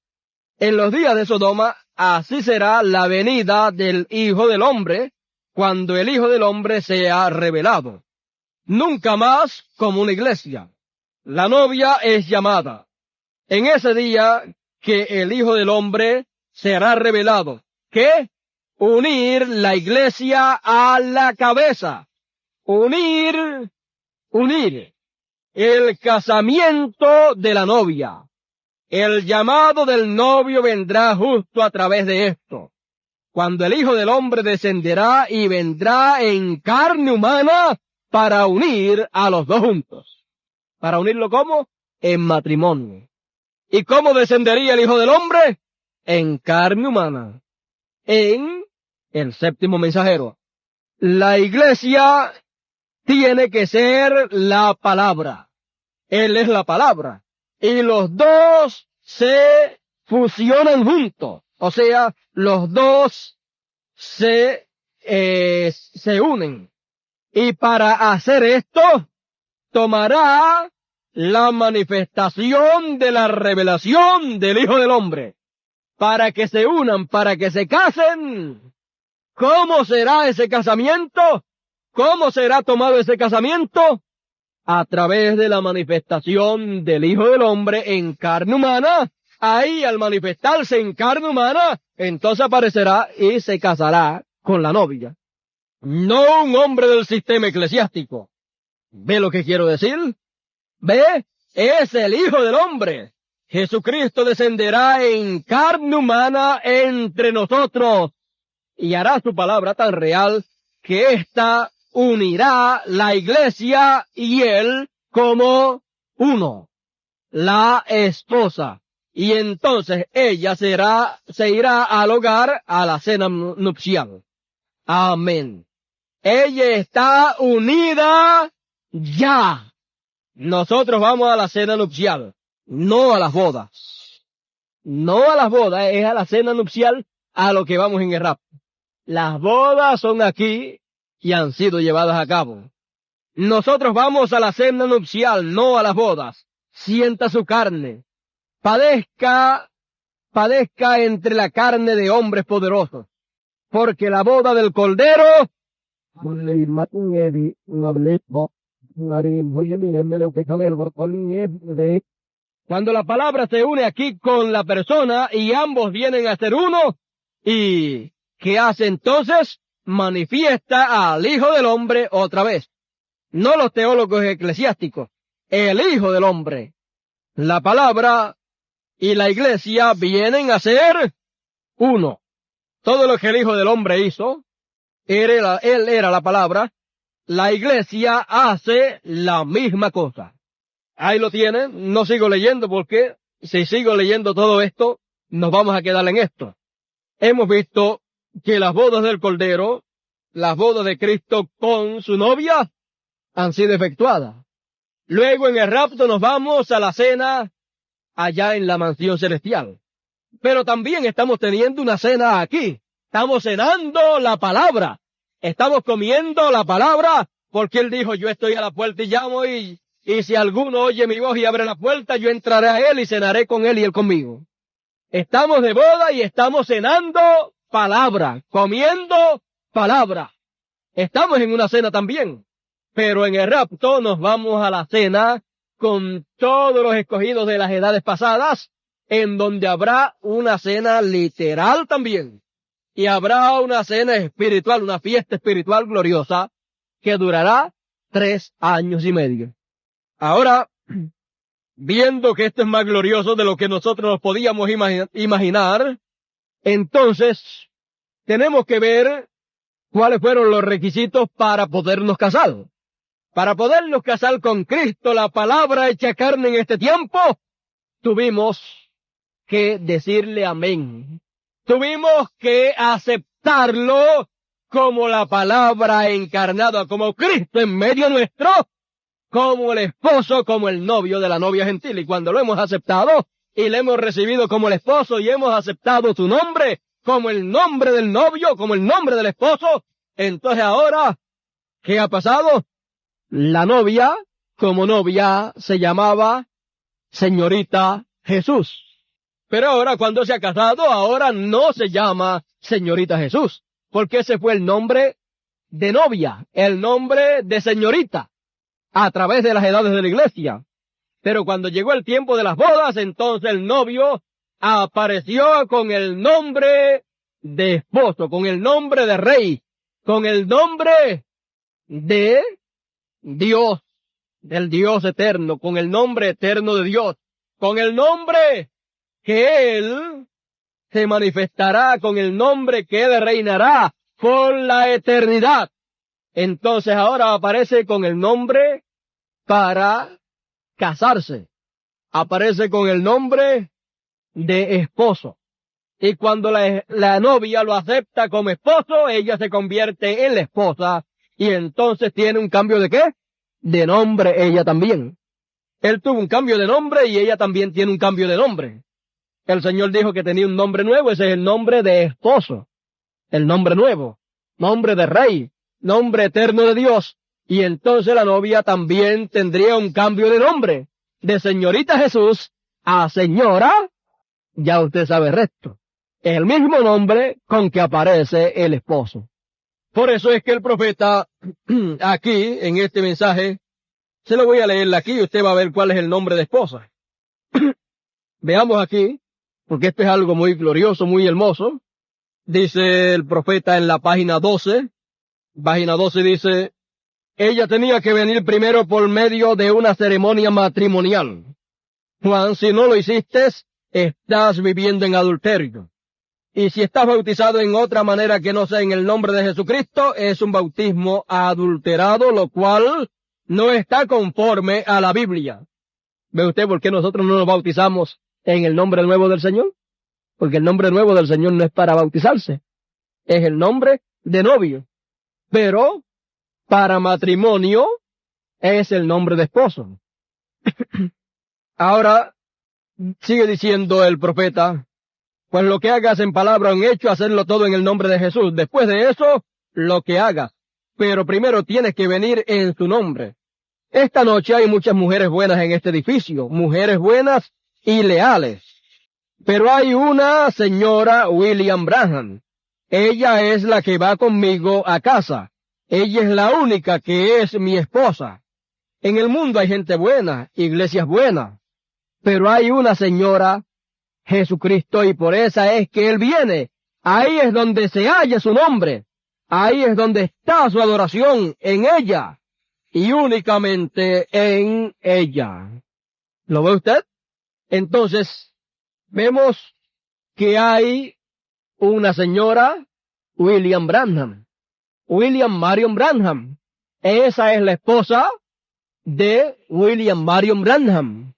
en los días de Sodoma, así será la venida del Hijo del Hombre, cuando el Hijo del Hombre sea revelado. Nunca más como una iglesia. La novia es llamada. En ese día que el Hijo del Hombre será revelado. ¿Qué? Unir la iglesia a la cabeza. Unir el casamiento de la novia. El llamado del novio vendrá justo a través de esto, cuando el Hijo del Hombre descenderá y vendrá en carne humana para unir a los dos juntos. ¿Para unirlo cómo? En matrimonio. ¿Y cómo descendería el Hijo del Hombre? En carne humana. En el séptimo mensajero. La iglesia tiene que ser la palabra. Él es la palabra. Y los dos se fusionan juntos. O sea, los dos se unen. Y para hacer esto, tomará la manifestación de la revelación del Hijo del Hombre, para que se unan, para que se casen. ¿Cómo será ese casamiento? ¿Cómo será tomado ese casamiento? A través de la manifestación del Hijo del Hombre en carne humana. Ahí, al manifestarse en carne humana, entonces aparecerá y se casará con la novia. No un hombre del sistema eclesiástico. ¿Ve lo que quiero decir? ¿Ve? Es el Hijo del Hombre. Jesucristo descenderá en carne humana entre nosotros y hará su palabra tan real que ésta unirá la iglesia y él como uno, la esposa. Y entonces ella se irá al hogar a la cena nupcial. Amén. Ella está unida ya. Nosotros vamos a la cena nupcial, no a las bodas. No a las bodas, es a la cena nupcial a lo que vamos en el rapto. Las bodas son aquí y han sido llevadas a cabo. Nosotros vamos a la cena nupcial, no a las bodas. Sienta su carne. Padezca entre la carne de hombres poderosos. Porque la boda del Cordero cuando la palabra se une aquí con la persona y ambos vienen a ser uno, y ¿qué hace entonces? Manifiesta al Hijo del Hombre otra vez. No los teólogos eclesiásticos, el Hijo del Hombre. La palabra y la iglesia vienen a ser uno. Todo lo que el Hijo del Hombre hizo, él era la palabra, la iglesia hace la misma cosa. Ahí lo tienen, no sigo leyendo porque si sigo leyendo todo esto, nos vamos a quedar en esto. Hemos visto que las bodas del Cordero, las bodas de Cristo con su novia, han sido efectuadas. Luego en el rapto nos vamos a la cena allá en la mansión celestial. Pero también estamos teniendo una cena aquí. Estamos cenando la palabra. Estamos comiendo la palabra porque Él dijo, yo estoy a la puerta y llamo y si alguno oye mi voz y abre la puerta, yo entraré a Él y cenaré con Él y Él conmigo. Estamos de boda y estamos cenando palabra, comiendo palabra. Estamos en una cena también, pero en el rapto nos vamos a la cena con todos los escogidos de las edades pasadas, en donde habrá una cena literal también. Y habrá una cena espiritual, una fiesta espiritual gloriosa, que durará 3 años y medio. Ahora, viendo que esto es más glorioso de lo que nosotros nos podíamos imaginar, entonces tenemos que ver cuáles fueron los requisitos para podernos casar. Para podernos casar con Cristo, la palabra hecha carne en este tiempo, tuvimos que decirle amén. Tuvimos que aceptarlo como la palabra encarnada, como Cristo en medio nuestro, como el esposo, como el novio de la novia gentil. Y cuando lo hemos aceptado y le hemos recibido como el esposo y hemos aceptado su nombre, como el nombre del novio, como el nombre del esposo, entonces ahora, ¿qué ha pasado? La novia, como novia, se llamaba Señorita Jesús. Pero ahora cuando se ha casado, ahora no se llama Señorita Jesús, porque ese fue el nombre de novia, el nombre de señorita, a través de las edades de la iglesia. Pero cuando llegó el tiempo de las bodas, entonces el novio apareció con el nombre de esposo, con el nombre de rey, con el nombre de Dios, del Dios eterno, con el nombre eterno de Dios, con el nombre que Él se manifestará, con el nombre que Él reinará por la eternidad. Entonces ahora aparece con el nombre para casarse. Aparece con el nombre de esposo. Y cuando la novia lo acepta como esposo, ella se convierte en la esposa. Y entonces tiene un cambio de ¿qué? De nombre ella también. Él tuvo un cambio de nombre y ella también tiene un cambio de nombre. El Señor dijo que tenía un nombre nuevo, ese es el nombre de esposo. El nombre nuevo. Nombre de rey. Nombre eterno de Dios. Y entonces la novia también tendría un cambio de nombre, de señorita Jesús a señora, ya usted sabe el resto. El mismo nombre con que aparece el esposo. Por eso es que el profeta aquí, en este mensaje, se lo voy a leer aquí y usted va a ver cuál es el nombre de esposa. Veamos aquí, porque esto es algo muy glorioso, muy hermoso. Dice el profeta en la página 12 dice, ella tenía que venir primero por medio de una ceremonia matrimonial. Juan, si no lo hiciste, estás viviendo en adulterio. Y si estás bautizado en otra manera que no sea en el nombre de Jesucristo, es un bautismo adulterado, lo cual no está conforme a la Biblia. ¿Ve usted por qué nosotros no nos bautizamos en el nombre nuevo del Señor? Porque el nombre nuevo del Señor no es para bautizarse, es el nombre de novio. Pero para matrimonio es el nombre de esposo. Ahora, sigue diciendo el profeta, pues lo que hagas en palabra o en hecho, hacerlo todo en el nombre de Jesús. Después de eso, lo que hagas. Pero primero tienes que venir en su nombre. Esta noche hay muchas mujeres buenas en este edificio, mujeres buenas y leales. Pero hay una señora William Branham. Ella es la que va conmigo a casa. Ella es la única que es mi esposa. En el mundo hay gente buena, iglesias buenas. Pero hay una señora, Jesucristo, y por esa es que Él viene. Ahí es donde se halla su nombre. Ahí es donde está su adoración, en ella. Y únicamente en ella. ¿Lo ve usted? Entonces, vemos que hay una señora, William Branham. William Marion Branham. Esa es la esposa de William Marion Branham.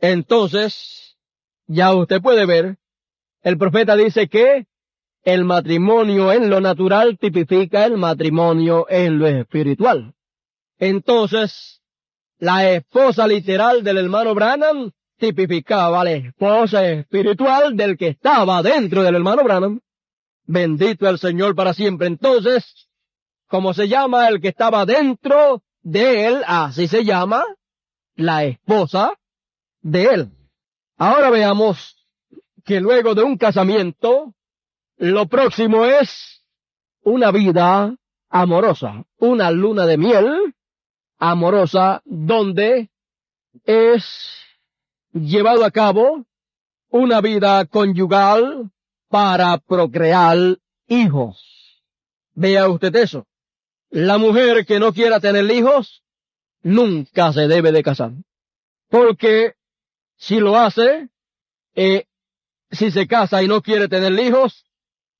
Entonces, ya usted puede ver, el profeta dice que el matrimonio en lo natural tipifica el matrimonio en lo espiritual. Entonces, la esposa literal del hermano Branham tipificaba a la esposa espiritual del que estaba dentro del hermano Branham. Bendito el Señor para siempre. Entonces, como se llama el que estaba dentro de él, así se llama la esposa de él. Ahora veamos que luego de un casamiento, lo próximo es una vida amorosa, una luna de miel amorosa, donde es llevado a cabo una vida conyugal para procrear hijos. Vea usted eso. La mujer que no quiera tener hijos, nunca se debe de casar. Porque si lo hace, si se casa y no quiere tener hijos,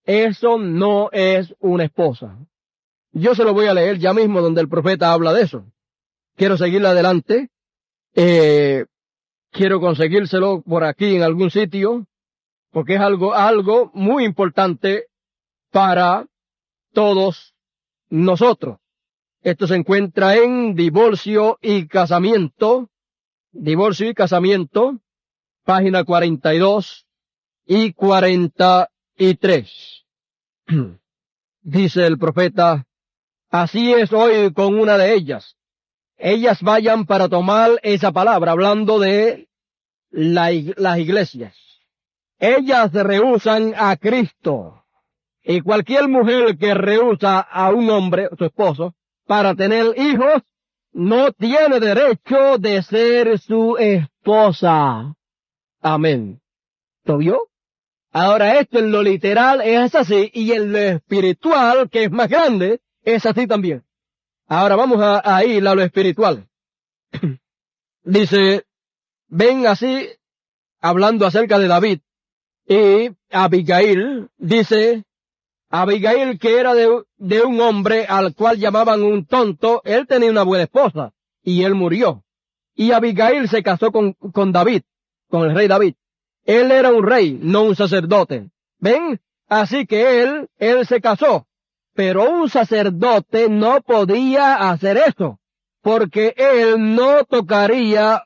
eso no es una esposa. Yo se lo voy a leer ya mismo donde el profeta habla de eso. Quiero seguirle adelante. Quiero conseguírselo por aquí en algún sitio, porque es algo muy importante para todos nosotros. Esto se encuentra en Divorcio y Casamiento, página 42 y 43. Dice el profeta, así es hoy con una de ellas. Ellas vayan para tomar esa palabra, hablando de las iglesias. Ellas rehúsan a Cristo. Y cualquier mujer que rehúsa a un hombre, su esposo, para tener hijos, no tiene derecho de ser su esposa. Amén. ¿Lo vio? Ahora esto en lo literal es así, y en lo espiritual, que es más grande, es así también. Ahora vamos a ir a lo espiritual. Dice, ven así, hablando acerca de David y Abigail, dice, Abigail, que era de un hombre al cual llamaban un tonto, él tenía una buena esposa, y él murió. Y Abigail se casó con David, con el rey David. Él era un rey, no un sacerdote. ¿Ven? Así que él se casó. Pero un sacerdote no podía hacer eso, porque él no tocaría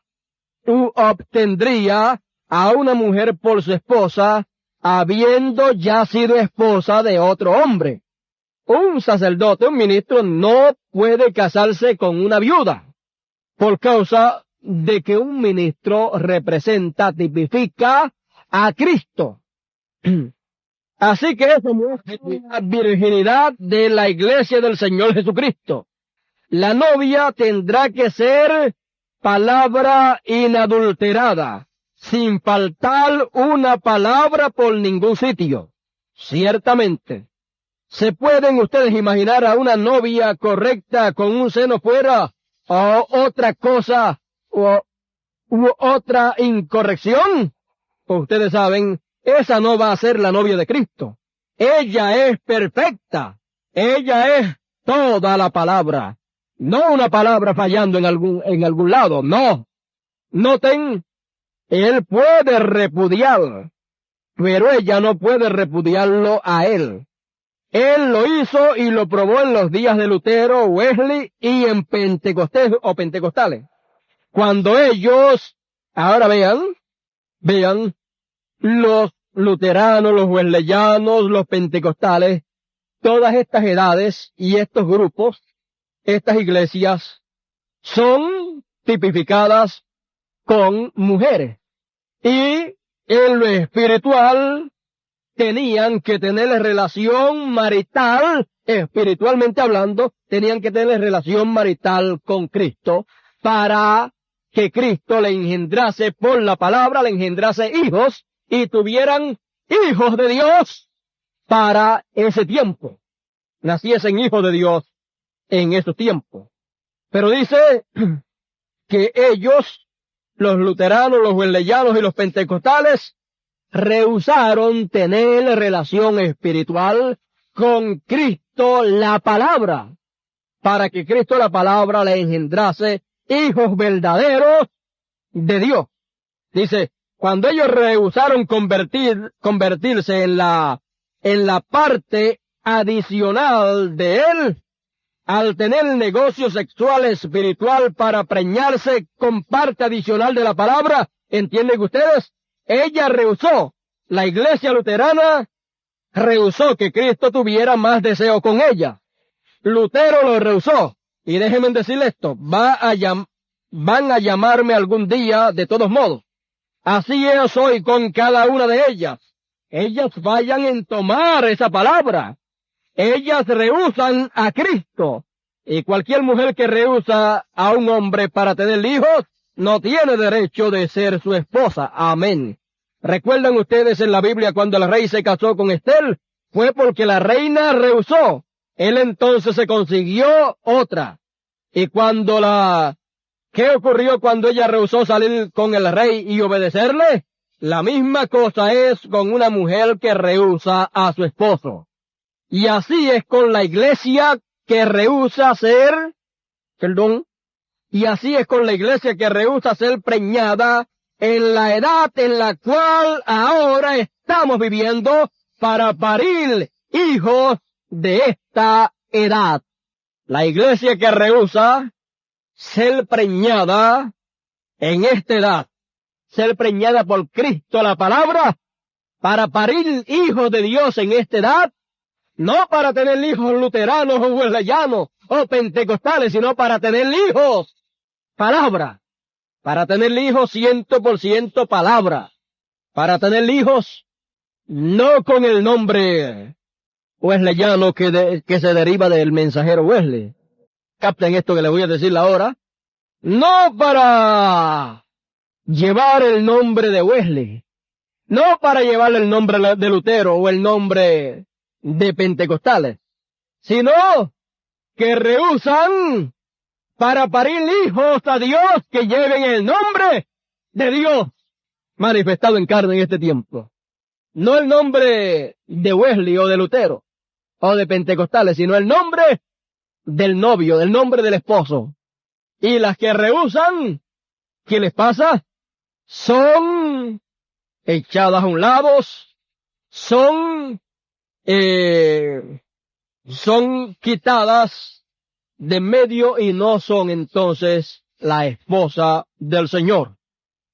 u obtendría a una mujer por su esposa, habiendo ya sido esposa de otro hombre. un sacerdote, un ministro, no puede casarse con una viuda, por causa de que un ministro representa, tipifica a Cristo. Así que eso muestra la virginidad de la iglesia del Señor Jesucristo. La novia tendrá que ser palabra inadulterada, sin faltar una palabra por ningún sitio. Ciertamente, ¿se pueden ustedes imaginar a una novia correcta con un seno fuera o otra cosa u otra incorrección? Pues ustedes saben, esa no va a ser la novia de Cristo. Ella es perfecta. Ella es toda la palabra. No una palabra fallando en algún lado, no. Noten, él puede repudiar, pero ella no puede repudiarlo a él. Él lo hizo y lo probó en los días de Lutero, Wesley y en Pentecostés o Pentecostales. Cuando ellos, ahora vean, los luteranos, los wesleyanos, los pentecostales, todas estas edades y estos grupos, estas iglesias, son tipificadas con mujeres. Y en lo espiritual tenían que tener relación marital, espiritualmente hablando, tenían que tener relación marital con Cristo para que Cristo le engendrase por la palabra, le engendrase hijos y tuvieran hijos de Dios para ese tiempo. Naciesen hijos de Dios en esos tiempos. Pero dice que ellos, los luteranos, los wesleyanos y los pentecostales, rehusaron tener relación espiritual con Cristo la palabra, para que Cristo la palabra le engendrase hijos verdaderos de Dios. Dice, cuando ellos rehusaron convertirse en la parte adicional de él, al tener negocio sexual espiritual para preñarse con parte adicional de la palabra, ¿entienden ustedes? Ella rehusó, la iglesia luterana rehusó que Cristo tuviera más deseo con ella. Lutero lo rehusó. Y déjenme decirle esto, van a llamarme algún día de todos modos. Así es hoy con cada una de ellas. Ellas vayan en tomar esa palabra. Ellas rehusan a Cristo. Y cualquier mujer que rehúsa a un hombre para tener hijos, no tiene derecho de ser su esposa. Amén. ¿Recuerdan ustedes en la Biblia cuando el rey se casó con Estel? Fue porque la reina rehusó. Él entonces se consiguió otra. Y ¿qué ocurrió cuando ella rehusó salir con el rey y obedecerle? La misma cosa es con una mujer que rehúsa a su esposo. Y así es con la iglesia que rehúsa ser, y así es con la iglesia que rehúsa ser preñada en la edad en la cual ahora estamos viviendo para parir hijos de esta edad. La iglesia que rehúsa ser preñada en esta edad, ser preñada por Cristo la palabra, para parir hijos de Dios en esta edad, no para tener hijos luteranos o wesleyanos o pentecostales, sino para tener hijos, palabra, para tener hijos 100% palabra, para tener hijos no con el nombre wesleyano que se deriva del mensajero Wesley. Capten esto que les voy a decir ahora. No para llevar el nombre de Wesley, no para llevar el nombre de Lutero o el nombre de pentecostales, sino que rehusan para parir hijos a Dios que lleven el nombre de Dios manifestado en carne en este tiempo. No el nombre de Wesley o de Lutero o de pentecostales, sino el nombre del novio, del nombre del esposo. Y las que rehusan, ¿qué les pasa? Son echadas a un lado, son quitadas de medio y no son entonces la esposa del Señor.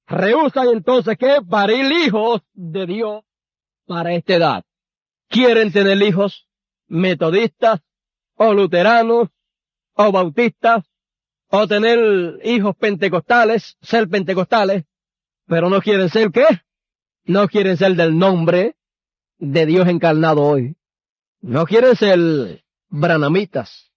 Rehusan entonces que parir hijos de Dios para esta edad. ¿Quieren tener hijos? metodistas, o luteranos, o bautistas, o tener hijos pentecostales, ser pentecostales, pero no quieren ser ¿qué? No quieren ser del nombre de Dios encarnado hoy. No quieren ser branhamitas,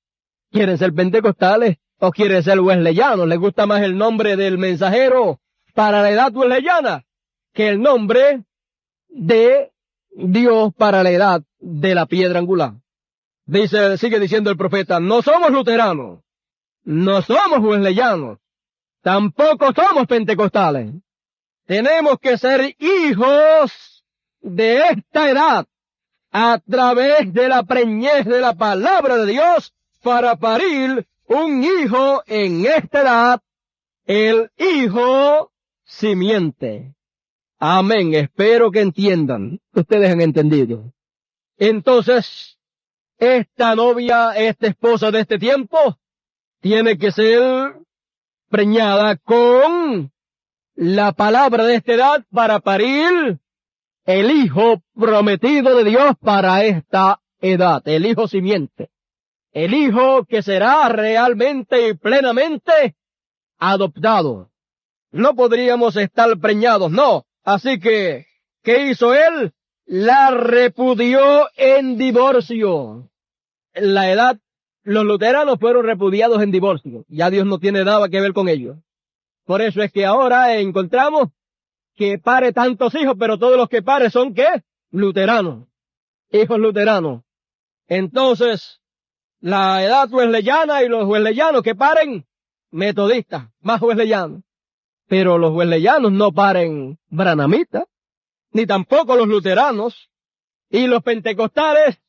quieren ser pentecostales o quieren ser wesleyanos. Les gusta más el nombre del mensajero para la edad wesleyana que el nombre de Dios para la edad de la piedra angular. Sigue diciendo el profeta, no somos luteranos, no somos wesleyanos, tampoco somos pentecostales. Tenemos que ser hijos de esta edad a través de la preñez de la palabra de Dios para parir un hijo en esta edad, el hijo simiente. Amén. Espero que entiendan. Ustedes han entendido. Entonces, esta novia, esta esposa de este tiempo, tiene que ser preñada con la palabra de esta edad para parir el hijo prometido de Dios para esta edad, el hijo simiente, el hijo que será realmente y plenamente adoptado. No podríamos estar preñados, no. Así que, ¿qué hizo él? La repudió en divorcio. En la edad, los luteranos fueron repudiados en divorcio. Ya Dios no tiene nada que ver con ellos. Por eso es que ahora encontramos que pare tantos hijos, pero todos los que pare son ¿qué? Luteranos. Hijos luteranos. Entonces, la edad wesleyana y los wesleyanos que paren, metodistas, más wesleyanos. Pero los wesleyanos no paren branhamitas, ni tampoco los luteranos. Y los pentecostales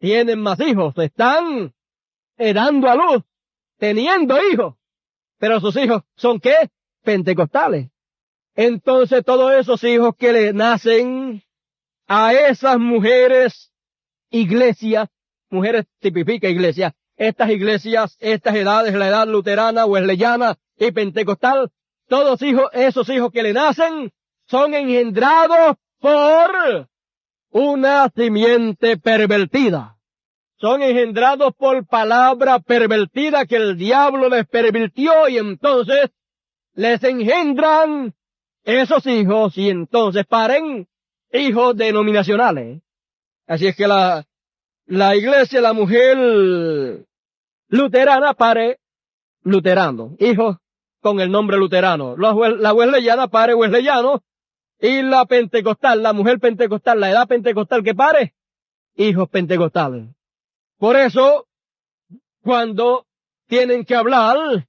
tienen más hijos, están dando a luz, teniendo hijos. Pero sus hijos son ¿qué? Pentecostales. Entonces todos esos hijos que le nacen a esas mujeres, iglesias, mujeres tipifica iglesia, estas iglesias, estas edades, la edad luterana, wesleyana y pentecostal, todos esos hijos que le nacen son engendrados por una simiente pervertida. Son engendrados por palabra pervertida que el diablo les pervirtió y entonces les engendran esos hijos y entonces paren hijos denominacionales. Así es que la iglesia, la mujer luterana pare luterano, hijos con el nombre luterano. La wesleyana pare wesleyano y la pentecostal, la mujer pentecostal, la edad pentecostal que pare, hijos pentecostales. Por eso, cuando tienen que hablar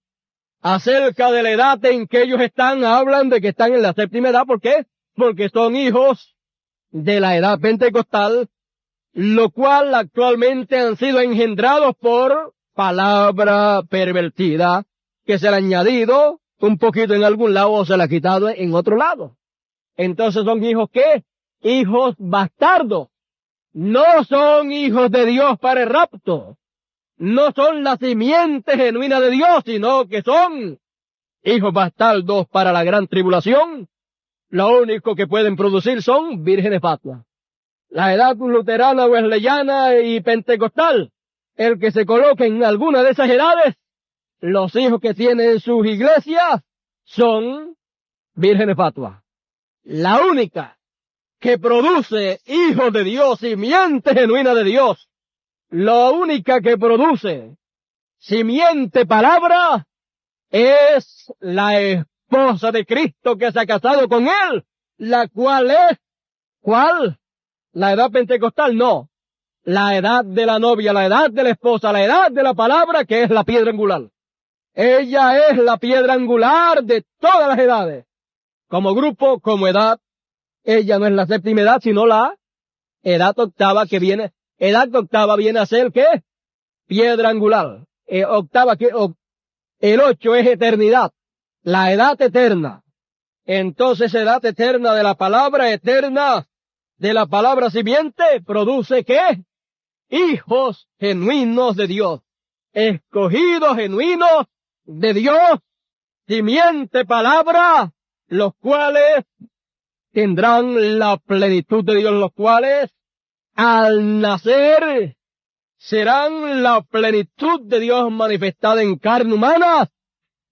acerca de la edad en que ellos están, hablan de que están en la séptima edad. ¿Por qué? Porque son hijos de la edad pentecostal, lo cual actualmente han sido engendrados por palabra pervertida, que se le ha añadido un poquito en algún lado o se le ha quitado en otro lado. Entonces son hijos ¿qué? Hijos bastardos. No son hijos de Dios para el rapto. No son la simiente genuina de Dios, sino que son hijos bastardos para la gran tribulación. Lo único que pueden producir son vírgenes fatuas. La edad luterana, wesleyana y pentecostal, el que se coloque en alguna de esas edades, los hijos que tienen sus iglesias son vírgenes fatuas. La única que produce hijos de Dios, simiente genuina de Dios, la única que produce simiente palabra es la esposa de Cristo que se ha casado con él, la cual es, ¿cuál? La edad pentecostal, no. La edad de la novia, la edad de la esposa, la edad de la palabra que es la piedra angular. Ella es la piedra angular de todas las edades. Como grupo, como edad, ella no es la séptima edad, sino la edad octava que viene. Edad octava viene a ser ¿qué? Piedra angular. Octava que el 8 es eternidad. La edad eterna. Entonces, edad eterna de la palabra eterna, de la palabra simiente, produce ¿qué? Hijos genuinos de Dios. Escogidos genuinos de Dios. Simiente palabra, los cuales tendrán la plenitud de Dios, los cuales al nacer serán la plenitud de Dios manifestada en carne humana,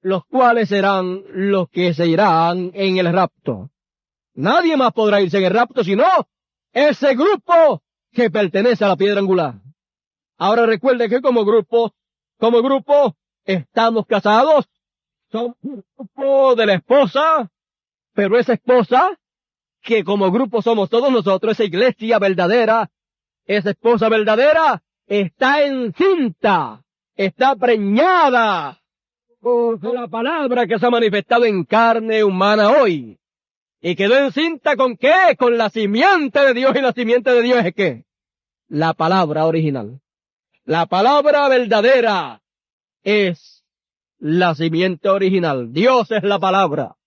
los cuales serán los que se irán en el rapto. Nadie más podrá irse en el rapto sino ese grupo que pertenece a la piedra angular. Ahora recuerde que como grupo estamos casados, somos un grupo de la esposa, pero esa esposa, que como grupo somos todos nosotros, esa iglesia verdadera, esa esposa verdadera, está encinta, está preñada por la palabra que se ha manifestado en carne humana hoy. ¿Y quedó encinta con qué? Con la simiente de Dios. ¿Y la simiente de Dios es qué? La palabra original. La palabra verdadera es la simiente original. Dios es la palabra.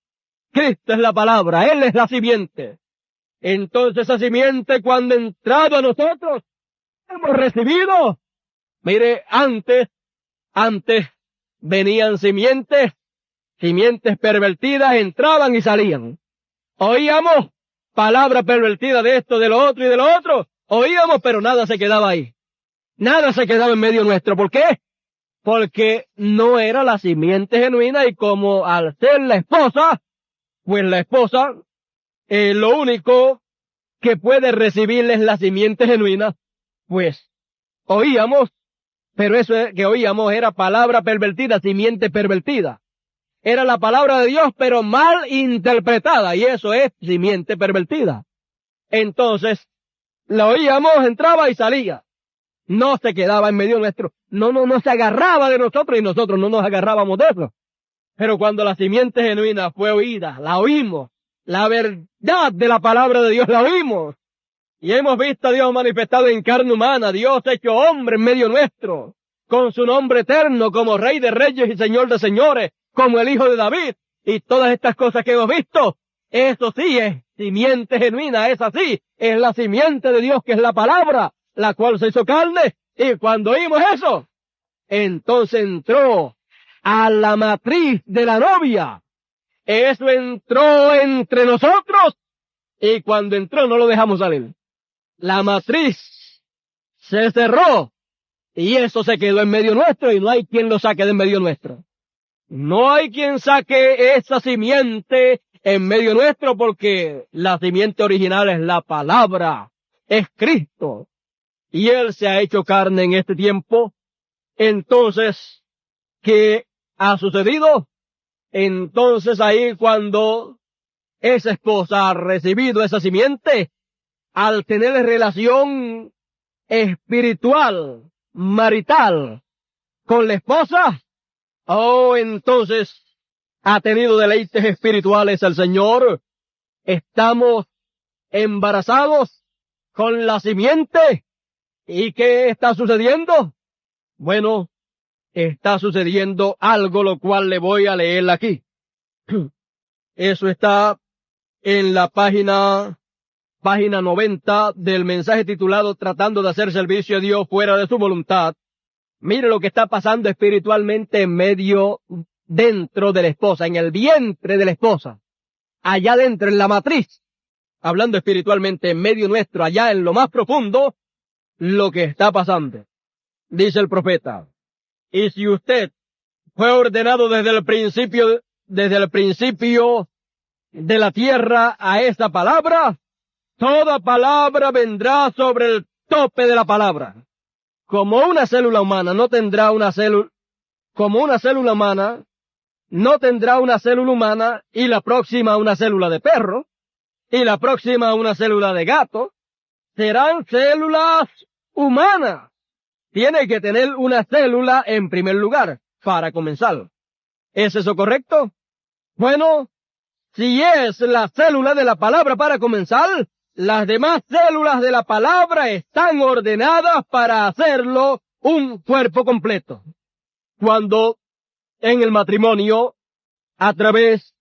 Cristo es la palabra. Él es la simiente. Entonces esa simiente, cuando ha entrado a nosotros, hemos recibido. Mire, antes venían simientes pervertidas, entraban y salían. Oíamos palabra pervertida de esto, de lo otro y de lo otro. Oíamos, pero nada se quedaba ahí. Nada se quedaba en medio nuestro. ¿Por qué? Porque no era la simiente genuina, y como al ser la esposa, pues la esposa, lo único que puede recibir es la simiente genuina, pues oíamos, pero eso que oíamos era palabra pervertida, simiente pervertida. Era la palabra de Dios, pero mal interpretada, y eso es simiente pervertida. Entonces, la oíamos, entraba y salía. No se quedaba en medio nuestro. No se agarraba de nosotros, y nosotros no nos agarrábamos de eso. Pero cuando la simiente genuina fue oída, la oímos. La verdad de la palabra de Dios la oímos. Y hemos visto a Dios manifestado en carne humana, Dios hecho hombre en medio nuestro, con su nombre eterno, como Rey de Reyes y Señor de Señores, como el Hijo de David, y todas estas cosas que hemos visto. Eso sí es simiente genuina, es así, es la simiente de Dios, que es la palabra, la cual se hizo carne, y cuando oímos eso, entonces entró a la matriz de la novia. Eso entró entre nosotros, y cuando entró no lo dejamos salir. La matriz se cerró, y eso se quedó en medio nuestro, y no hay quien lo saque de en medio nuestro. No hay quien saque esa simiente en medio nuestro, porque la simiente original es la palabra, es Cristo. Y Él se ha hecho carne en este tiempo. Entonces, ¿qué ha sucedido? Entonces ahí, cuando esa esposa ha recibido esa simiente, al tener relación espiritual, marital, con la esposa, entonces ha tenido deleites espirituales el Señor. Estamos embarazados con la simiente. ¿Y qué está sucediendo? Bueno, está sucediendo algo, lo cual le voy a leer aquí. Eso está en la página 90 del mensaje titulado Tratando de hacer servicio a Dios fuera de su voluntad. Mire lo que está pasando espiritualmente dentro de la esposa, en el vientre de la esposa, allá dentro, en la matriz, hablando espiritualmente en medio nuestro, allá en lo más profundo, lo que está pasando. Dice el profeta: y si usted fue ordenado desde el principio de la tierra a esta palabra, toda palabra vendrá sobre el tope de la palabra. Como una célula humana no tendrá una célula humana, y la próxima una célula de perro, y la próxima una célula de gato, serán células humanas. Tiene que tener una célula en primer lugar, para comenzar. ¿Es eso correcto? Bueno, si es la célula de la palabra para comenzar, las demás células de la palabra están ordenadas para hacerlo un cuerpo completo. Cuando en el matrimonio, a través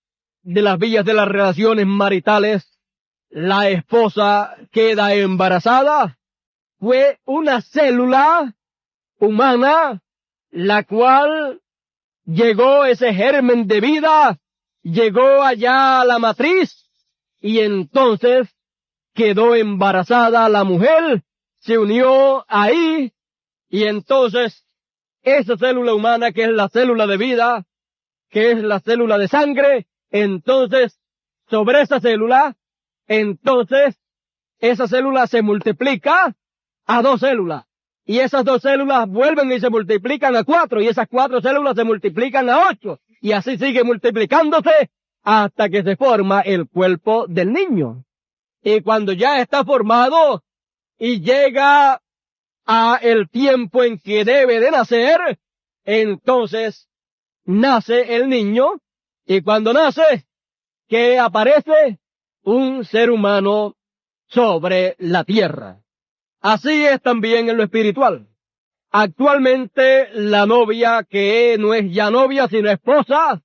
de las vías de las relaciones maritales, la esposa queda embarazada, fue una célula humana la cual llegó, ese germen de vida, llegó allá a la matriz, y entonces quedó embarazada la mujer, se unió ahí, Y entonces, esa célula humana, que es la célula de vida, que es la célula de sangre, entonces, sobre esa célula se multiplica a 2 células. Y esas 2 células vuelven y se multiplican a 4, y esas 4 células se multiplican a 8, y así sigue multiplicándose hasta que se forma el cuerpo del niño. Y cuando ya está formado y llega a el tiempo en que debe de nacer, entonces nace el niño, y cuando nace, que aparece un ser humano sobre la tierra. Así es también en lo espiritual. Actualmente la novia, que no es ya novia sino esposa,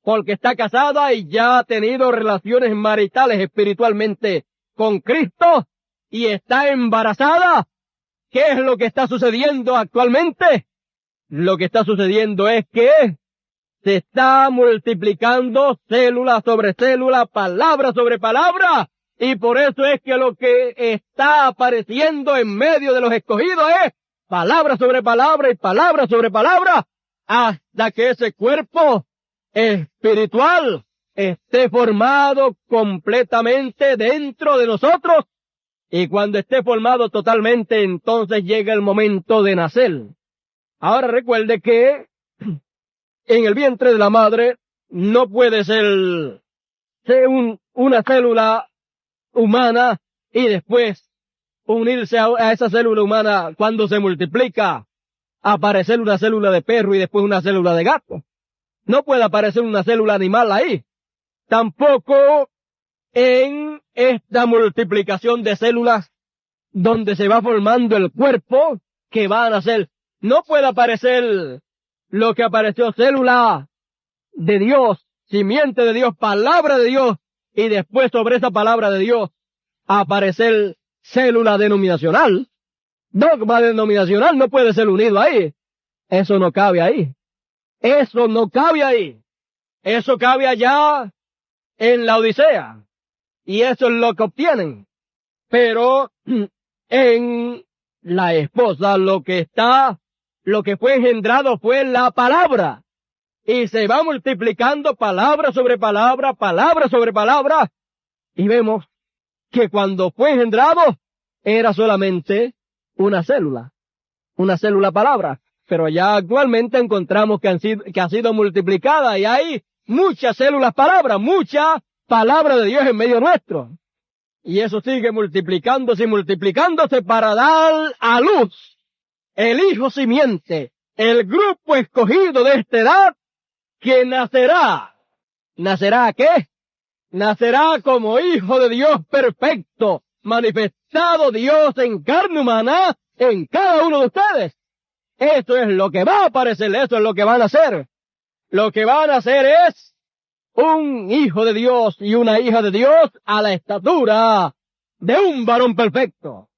porque está casada y ya ha tenido relaciones maritales espiritualmente con Cristo y está embarazada, ¿qué es lo que está sucediendo actualmente? Lo que está sucediendo es que se está multiplicando célula sobre célula, palabra sobre palabra, y por eso es que lo que está apareciendo en medio de los escogidos es palabra sobre palabra y palabra sobre palabra, hasta que ese cuerpo espiritual esté formado completamente dentro de nosotros, y cuando esté formado totalmente, entonces llega el momento de nacer. Ahora recuerde que en el vientre de la madre no puede ser una célula humana y después unirse a esa célula humana cuando se multiplica, aparecer una célula de perro y después una célula de gato. No puede aparecer una célula animal ahí. Tampoco en esta multiplicación de células donde se va formando el cuerpo que va a nacer. No puede aparecer lo que apareció, célula de Dios, simiente de Dios, palabra de Dios, y después sobre esa palabra de Dios aparecer célula denominacional. Dogma denominacional no puede ser unido ahí. Eso no cabe ahí. Eso no cabe ahí. Eso cabe allá en la Odisea. Y eso es lo que obtienen. Pero en la esposa lo que fue engendrado fue la palabra. Y se va multiplicando palabra sobre palabra, palabra sobre palabra. Y vemos que cuando fue engendrado era solamente una célula palabra. Pero ya actualmente encontramos que ha sido multiplicada y hay muchas células palabra, mucha palabra de Dios en medio nuestro. Y eso sigue multiplicándose y multiplicándose para dar a luz el hijo simiente, el grupo escogido de esta edad, que nacerá. ¿Nacerá qué? Nacerá como hijo de Dios perfecto, manifestado Dios en carne humana en cada uno de ustedes. Eso es lo que va a aparecer, eso es lo que van a hacer. Lo que van a hacer es un hijo de Dios y una hija de Dios a la estatura de un varón perfecto.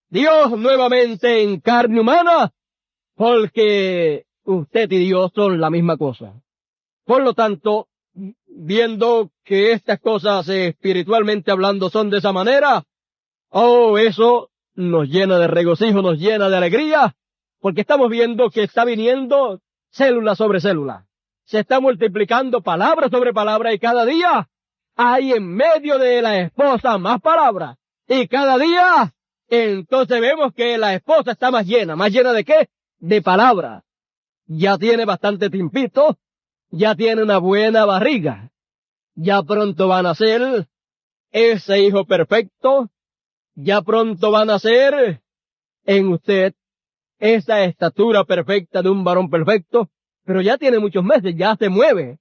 Dios nuevamente en carne humana, porque usted y Dios son la misma cosa. Por lo tanto, viendo que estas cosas espiritualmente hablando son de esa manera, eso nos llena de regocijo, nos llena de alegría, porque estamos viendo que está viniendo célula sobre célula. Se está multiplicando palabra sobre palabra y cada día hay en medio de la esposa más palabras. Y cada día, entonces vemos que la esposa está más llena. ¿Más llena de qué? De palabra. Ya tiene bastante tiempito, ya tiene una buena barriga. Ya pronto va a nacer ese hijo perfecto, ya pronto va a nacer en usted esa estatura perfecta de un varón perfecto, pero ya tiene muchos meses, ya se mueve,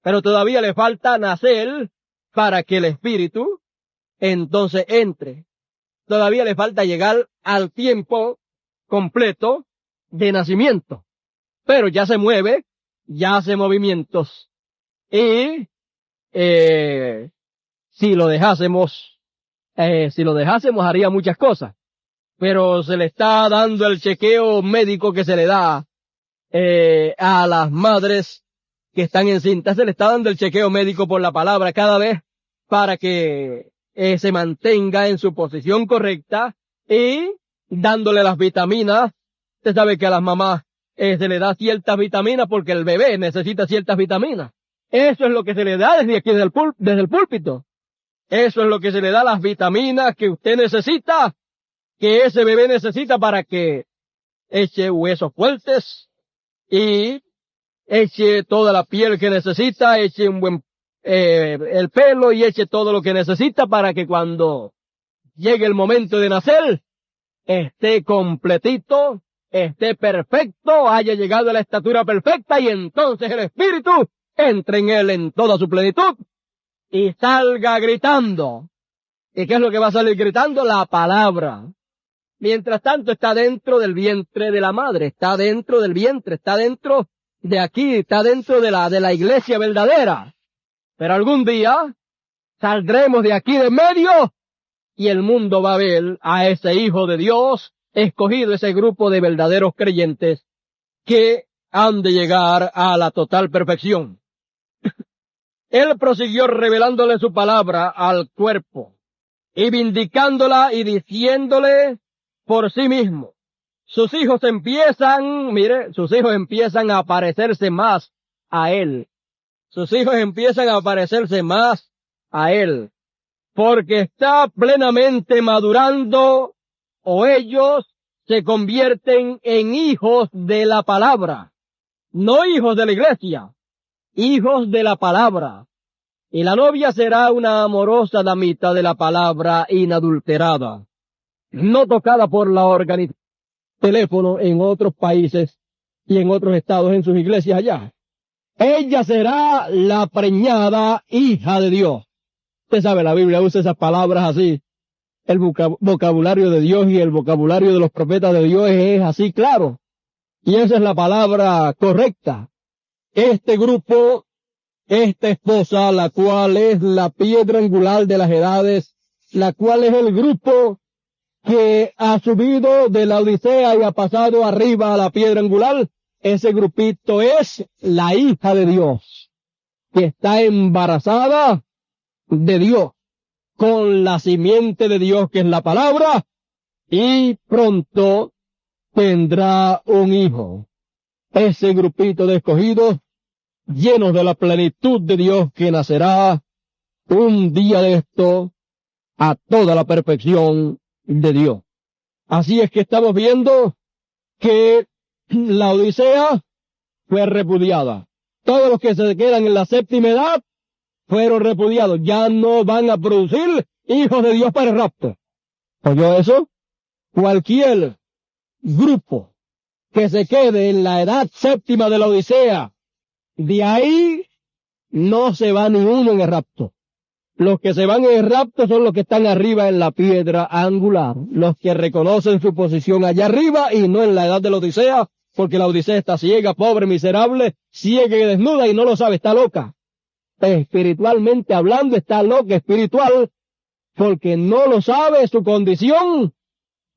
pero todavía le falta nacer para que el espíritu entonces entre. Todavía le falta llegar al tiempo completo de nacimiento, pero ya se mueve, ya hace movimientos, y si lo dejásemos haría muchas cosas, pero se le está dando el chequeo médico que se le da a las madres que están encintas, se le está dando el chequeo médico por la palabra cada vez para que se mantenga en su posición correcta y dándole las vitaminas Usted sabe que a las mamás se le da ciertas vitaminas porque el bebé necesita ciertas vitaminas. Eso es lo que se le da desde aquí, desde el púlpito. Eso es lo que se le da, las vitaminas que usted necesita, que ese bebé necesita para que eche huesos fuertes y eche toda la piel que necesita, eche un buen el pelo y eche todo lo que necesita para que cuando llegue el momento de nacer esté completito, esté perfecto, haya llegado a la estatura perfecta y entonces el Espíritu entre en él en toda su plenitud y salga gritando. ¿Y qué es lo que va a salir gritando? La palabra. Mientras tanto está dentro del vientre de la madre, está dentro del vientre, está dentro de aquí, está dentro de la iglesia verdadera. Pero algún día saldremos de aquí de medio y el mundo va a ver a ese Hijo de Dios escogido, ese grupo de verdaderos creyentes que han de llegar a la total perfección. Él prosiguió revelándole su palabra al cuerpo y vindicándola y diciéndole por sí mismo. Sus hijos empiezan a parecerse más a él. Sus hijos empiezan a parecerse más a él, porque está plenamente madurando o ellos se convierten en hijos de la palabra, no hijos de la iglesia, hijos de la palabra. Y la novia será una amorosa damita de la palabra inadulterada, no tocada por la organización teléfono en otros países y en otros estados en sus iglesias allá. Ella será la preñada hija de Dios. Usted sabe, la Biblia usa esas palabras así. El vocabulario de Dios y el vocabulario de los profetas de Dios es así claro. Y esa es la palabra correcta. Este grupo, esta esposa, la cual es la piedra angular de las edades, la cual es el grupo que ha subido de la Odisea y ha pasado arriba a la piedra angular, ese grupito es la hija de Dios, que está embarazada de Dios, con la simiente de Dios que es la palabra, y pronto tendrá un hijo. Ese grupito de escogidos, llenos de la plenitud de Dios, que nacerá un día de esto a toda la perfección de Dios. Así es que estamos viendo que la Odisea fue repudiada. Todos los que se quedan en la séptima edad fueron repudiados. Ya no van a producir hijos de Dios para el rapto. ¿Oyó eso? Cualquier grupo que se quede en la edad séptima de la Odisea, de ahí no se va ni uno en el rapto. Los que se van en el rapto son los que están arriba en la piedra angular, los que reconocen su posición allá arriba y no en la edad de la Odisea, porque la Odisea está ciega, pobre, miserable, ciega y desnuda y no lo sabe, está loca. Espiritualmente hablando está loca espiritual, porque no lo sabe su condición,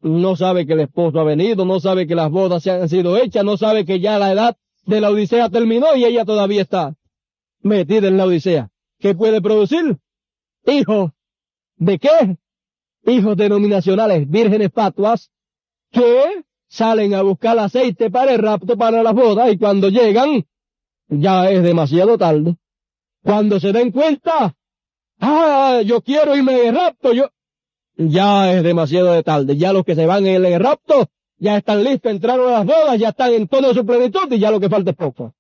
no sabe que el esposo ha venido, no sabe que las bodas se han sido hechas, no sabe que ya la edad de la Odisea terminó y ella todavía está metida en la Odisea. ¿Qué puede producir? Hijos, ¿de qué? Hijos denominacionales, vírgenes fatuas, que salen a buscar aceite para el rapto, para las bodas, y cuando llegan, ya es demasiado tarde. Cuando se den cuenta, yo quiero irme de rapto, ya es demasiado tarde. Ya los que se van en el rapto, ya están listos, entraron a las bodas, ya están en toda su plenitud, y ya lo que falta es poco.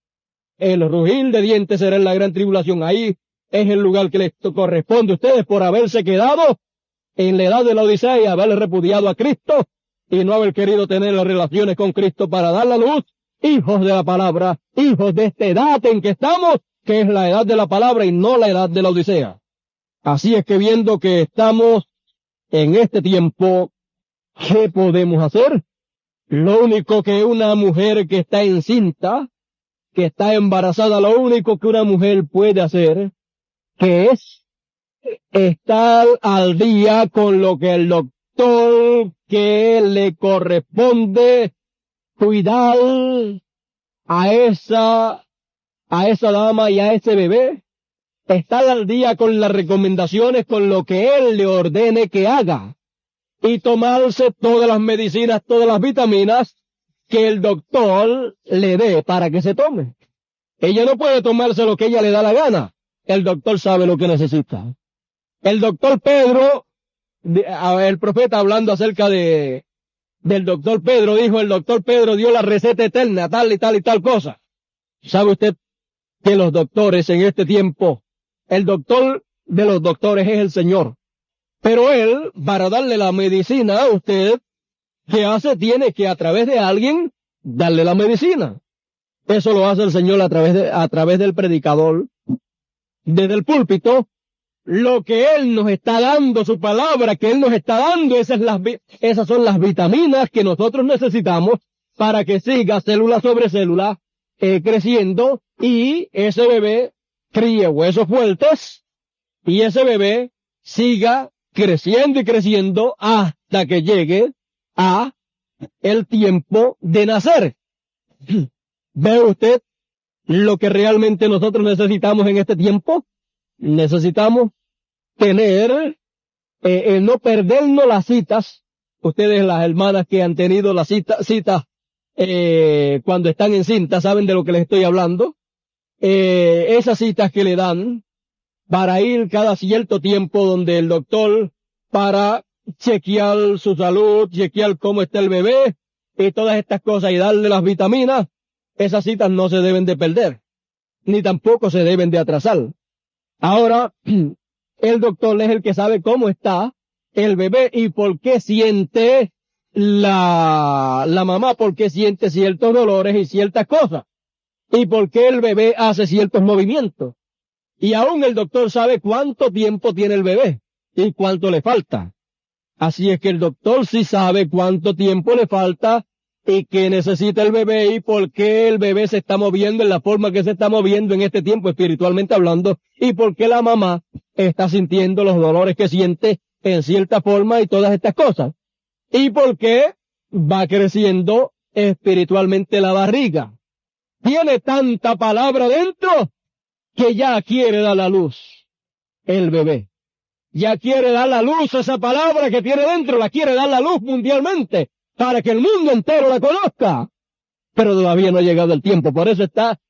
El rugir de dientes será en la gran tribulación. Ahí es el lugar que les corresponde a ustedes por haberse quedado en la edad de la Odisea y haber repudiado a Cristo y no haber querido tener las relaciones con Cristo para dar la luz. Hijos de la palabra, hijos de esta edad en que estamos, que es la edad de la palabra y no la edad de la Odisea. Así es que viendo que estamos en este tiempo, ¿qué podemos hacer? Lo único que una mujer que está encinta, que está embarazada, lo único que una mujer puede hacer, que es estar al día con lo que el doctor que le corresponde cuidar a esa dama y a ese bebé, estar al día con las recomendaciones, con lo que él le ordene que haga, y tomarse todas las medicinas, todas las vitaminas que el doctor le dé para que se tome. Ella no puede tomarse lo que ella le da la gana. El doctor sabe lo que necesita. El doctor Pedro, el profeta hablando acerca del doctor Pedro, dijo, el doctor Pedro dio la receta eterna, tal y tal y tal cosa. ¿Sabe usted que los doctores en este tiempo, el doctor de los doctores es el Señor? Pero Él, para darle la medicina a usted, ¿qué hace? Tiene que a través de alguien darle la medicina. Eso lo hace el Señor a través del predicador, desde el púlpito. Lo que Él nos está dando, su palabra que Él nos está dando, esas son las vitaminas que nosotros necesitamos para que siga célula sobre célula creciendo y ese bebé críe huesos fuertes y ese bebé siga creciendo y creciendo hasta que llegue a el tiempo de nacer. ¿Ve usted lo que realmente nosotros necesitamos en este tiempo? Necesitamos tener, no perdernos las citas. Ustedes, las hermanas que han tenido las citas cuando están en cinta, saben de lo que les estoy hablando. Esas citas que le dan para ir cada cierto tiempo donde el doctor para chequear su salud, chequear cómo está el bebé y todas estas cosas y darle las vitaminas. Esas citas no se deben de perder, ni tampoco se deben de atrasar. Ahora, el doctor es el que sabe cómo está el bebé y por qué siente la mamá, por qué siente ciertos dolores y ciertas cosas, y por qué el bebé hace ciertos movimientos. Y aún el doctor sabe cuánto tiempo tiene el bebé y cuánto le falta. Así es que el doctor sí sabe cuánto tiempo le falta y qué necesita el bebé y por qué el bebé se está moviendo en la forma que se está moviendo en este tiempo espiritualmente hablando y por qué la mamá está sintiendo los dolores que siente en cierta forma y todas estas cosas. Y por qué va creciendo espiritualmente la barriga. Tiene tanta palabra dentro que ya quiere dar la luz el bebé. Ya quiere dar la luz esa palabra que tiene dentro, la quiere dar la luz mundialmente para que el mundo entero la conozca. Pero todavía no ha llegado el tiempo, por eso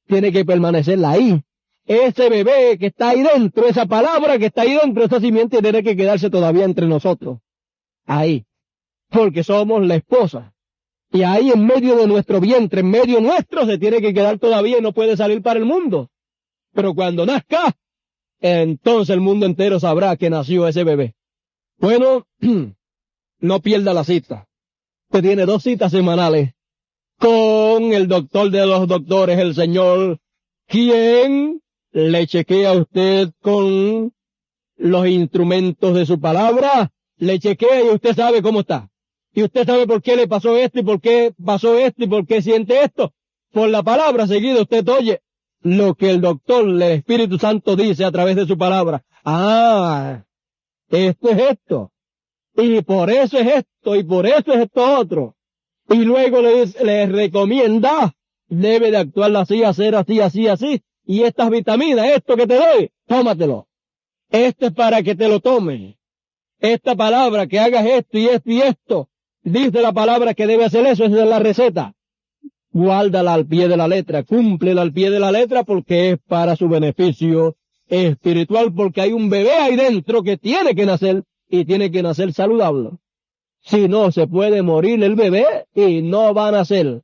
tiene que permanecer ahí. Ese bebé que está ahí dentro, esa palabra que está ahí dentro, esa simiente tiene que quedarse todavía entre nosotros. Ahí. Porque somos la esposa. Y ahí en medio de nuestro vientre, en medio nuestro, se tiene que quedar todavía y no puede salir para el mundo. Pero cuando nazca, entonces el mundo entero sabrá que nació ese bebé. Bueno, no pierda la cita. Usted tiene 2 citas semanales con el doctor de los doctores, el Señor, quien le chequea a usted con los instrumentos de su palabra, le chequea y usted sabe cómo está. Y usted sabe por qué le pasó esto y por qué pasó esto y por qué siente esto. Por la palabra seguida usted oye lo que el doctor, el Espíritu Santo dice a través de su palabra. Ah, esto es esto. Y por eso es esto, y por eso es esto otro. Y luego le recomienda, debe de actuar así, hacer así, así, así. Y estas vitaminas, esto que te doy, tómatelo. Esto es para que te lo tomes. Esta palabra, que hagas esto y esto y esto. Dice la palabra que debe hacer eso, esa es la receta. Guárdala al pie de la letra, cúmplela al pie de la letra porque es para su beneficio espiritual, porque hay un bebé ahí dentro que tiene que nacer y tiene que nacer saludable. Si no, se puede morir el bebé y no va a nacer.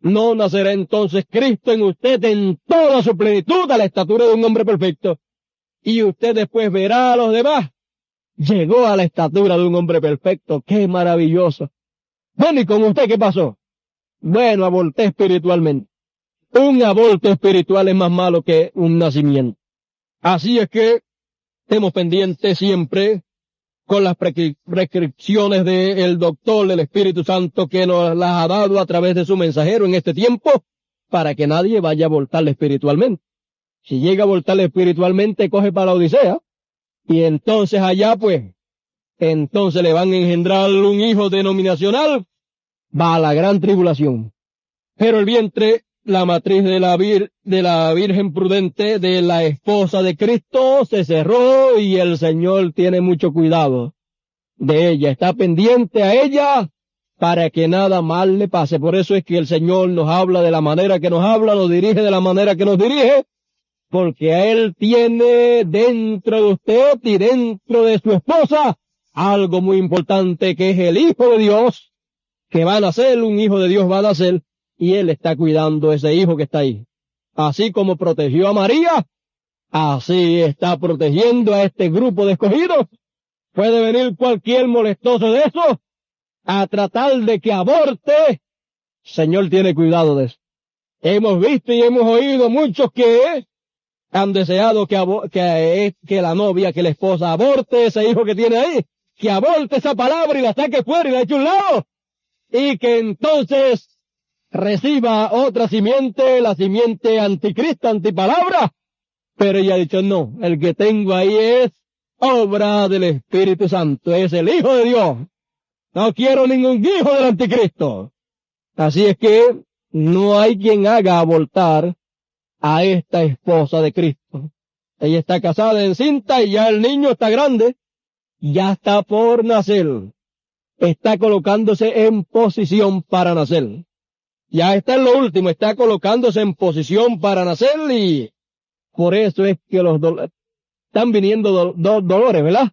No nacerá entonces Cristo en usted en toda su plenitud a la estatura de un hombre perfecto. Y usted después verá a los demás. Llegó a la estatura de un hombre perfecto. ¡Qué maravilloso! Bueno, ¿y con usted qué pasó? Bueno, aborté espiritualmente. Un aborto espiritual es más malo que un nacimiento. Así es que estemos pendientes siempre con las prescripciones del doctor, del Espíritu Santo, que nos las ha dado a través de su mensajero en este tiempo, para que nadie vaya a abortarle espiritualmente. Si llega a abortarle espiritualmente, coge para la Odisea, y entonces allá pues, entonces le van a engendrar un hijo denominacional, va a la gran tribulación. Pero el vientre, la matriz de la Virgen prudente, de la esposa de Cristo, se cerró y el Señor tiene mucho cuidado de ella. Está pendiente a ella para que nada mal le pase. Por eso es que el Señor nos habla de la manera que nos habla, nos dirige de la manera que nos dirige, porque Él tiene dentro de usted y dentro de su esposa algo muy importante, que es el Hijo de Dios, que va a nacer, un Hijo de Dios va a nacer, y Él está cuidando ese Hijo que está ahí. Así como protegió a María, así está protegiendo a este grupo de escogidos. Puede venir cualquier molestoso de eso a tratar de que aborte. Señor tiene cuidado de eso. Hemos visto y hemos oído muchos que han deseado que la novia, que la esposa aborte ese hijo que tiene ahí, que aborte esa palabra y la saque fuera y la eche a un lado, y que entonces reciba otra simiente, la simiente anticristo, antipalabra. Pero ella ha dicho, no, el que tengo ahí es obra del Espíritu Santo, es el Hijo de Dios. No quiero ningún hijo del anticristo. Así es que no hay quien haga abortar a esta esposa de Cristo. Ella está casada, encinta, y ya el niño está grande, ya está por nacer. Está colocándose en posición para nacer. Ya está en lo último, está colocándose en posición para nacer, y por eso es que están viniendo dolores, ¿verdad?